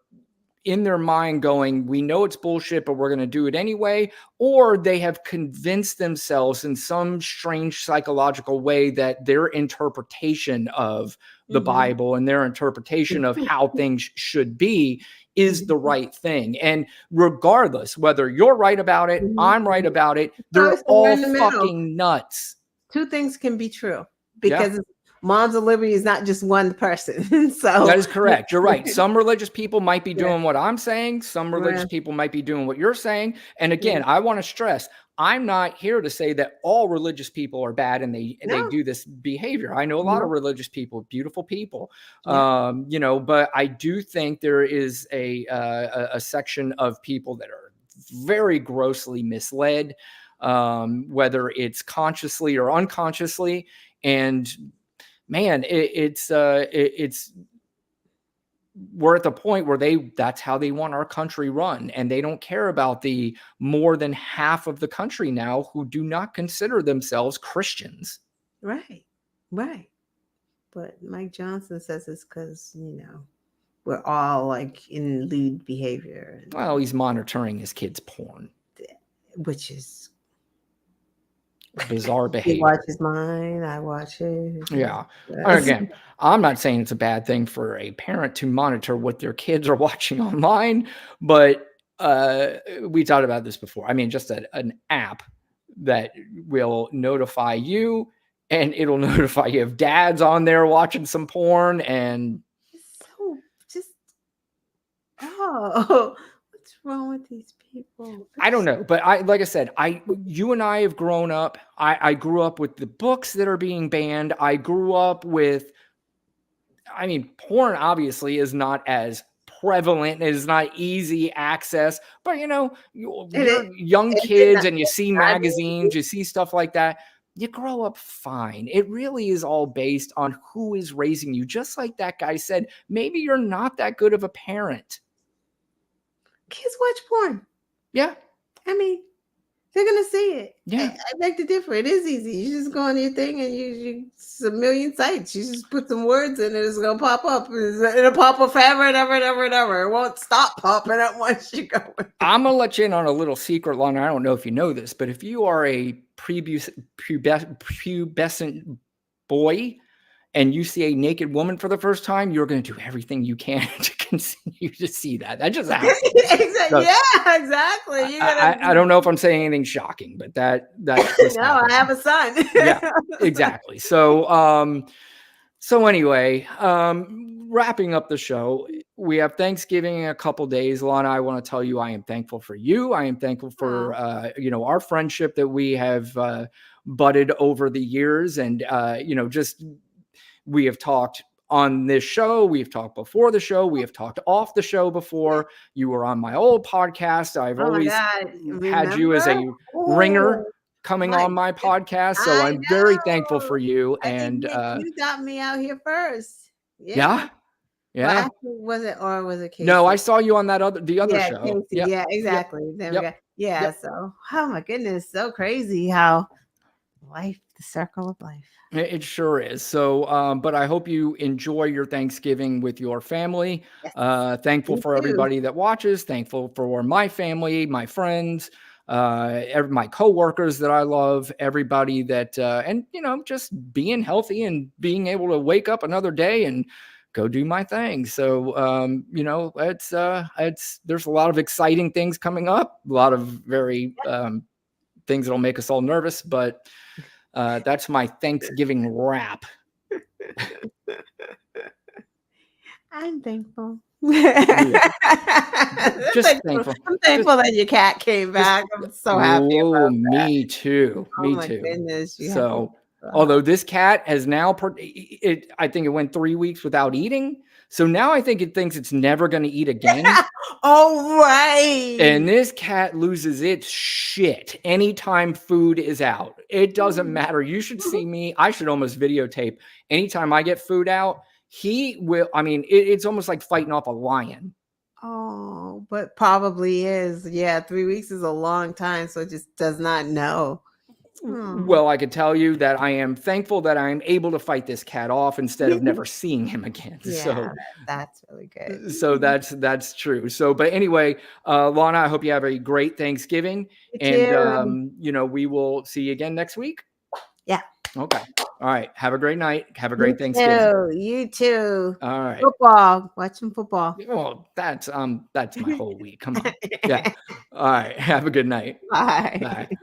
in their mind going, we know it's bullshit, but we're going to do it anyway, or they have convinced themselves in some strange psychological way that their interpretation of the Bible and their interpretation of how things should be is the right thing. And regardless, whether you're right about it, I'm right about it, they're all fucking nuts. Two things can be true, because Moms of Liberty is not just one person. So that is correct. You're right. Some religious people might be doing what I'm saying. Some religious Yeah. people might be doing what you're saying. And again, Yeah. I want to stress, I'm not here to say that all religious people are bad and they No. do this behavior. I know a lot No. of religious people, beautiful people, Yeah. you know, but I do think there is a section of people that are very grossly misled, whether it's consciously or unconsciously. And man, it's we're at the point where that's how they want our country run, and they don't care about the more than half of the country now who do not consider themselves Christians. Right. But Mike Johnson says it's because, we're all like in lewd behavior. Well, he's monitoring his kids' porn. Which is bizarre he behavior. watches mine, I watch it. Yeah. Yes. Again, I'm not saying it's a bad thing for a parent to monitor what their kids are watching online, but we talked about this before. I mean, just an app that will notify you, and it'll notify you if dad's on there watching some porn. And So just what's wrong with these people? I don't know, but like I said, you and I have grown up. I grew up with the books that are being banned. I grew up with, I mean, porn obviously is not as prevalent. It is not easy access, but you're young kids and you see magazines, you see stuff like that. You grow up fine. It really is all based on who is raising you. Just like that guy said, maybe you're not that good of a parent. Kids watch porn. Yeah. I mean, they're gonna see it. Yeah. I beg to differ. It is easy. You just go on your thing and it's a million sites. You just put some words in it, it's gonna pop up. It'll pop up forever and ever and ever and ever. It won't stop popping up once you go. I'm gonna let you in on a little secret, Lana. I don't know if you know this, but if you are a pubescent boy and you see a naked woman for the first time, you're going to do everything you can to continue to see that. That just happens. So, yeah, exactly. I don't know if I'm saying anything shocking, but that's just no, happens. I have a son. Yeah, exactly. So, anyway, wrapping up the show, we have Thanksgiving in a couple days. Lana, I want to tell you, I am thankful for you. I am thankful for, our friendship that we have budded over the years. And, we have talked on this show. We've talked before the show. We have talked off the show before. You were on my old podcast. I've always had you as a ringer coming on my podcast. So I'm very thankful for you. And you got me out here first. Yeah. Well, was it Casey? No, I saw you on the other show. Casey. Yep. Yeah, exactly. Yep. Yep. So, oh my goodness, so crazy how the circle of life. It sure is. So, but I hope you enjoy your Thanksgiving with your family. Yes. Thankful for everybody that watches. Thankful for my family, my friends, my coworkers that I love, everybody that, and just being healthy and being able to wake up another day and go do my thing. So, there's a lot of exciting things coming up, a lot of very things that'll make us all nervous, but that's my Thanksgiving wrap. I'm thankful. Just thankful. I'm thankful that your cat came back. I'm so happy about that. Me too. Me too. Goodness, so, although this cat has now, I think it went 3 weeks without eating. So now I think it thinks it's never going to eat again. Oh, right. And this cat loses its shit anytime food is out. It doesn't matter. You should see me. I should almost videotape. Anytime I get food out, he will. I mean, it's almost like fighting off a lion. Oh, but probably is. Yeah, 3 weeks is a long time. So it just does not know. Well, I could tell you that I am thankful that I'm able to fight this cat off instead of never seeing him again. Yeah, so that's really good. So that's true. So, but anyway, Lana, I hope you have a great Thanksgiving, and we will see you again next week. Yeah. Okay. All right. Have a great night. Have a great Thanksgiving. You too. All right. Football. Watching football. Well, that's my whole week. Come on. Yeah. All right. Have a good night. Bye. Bye.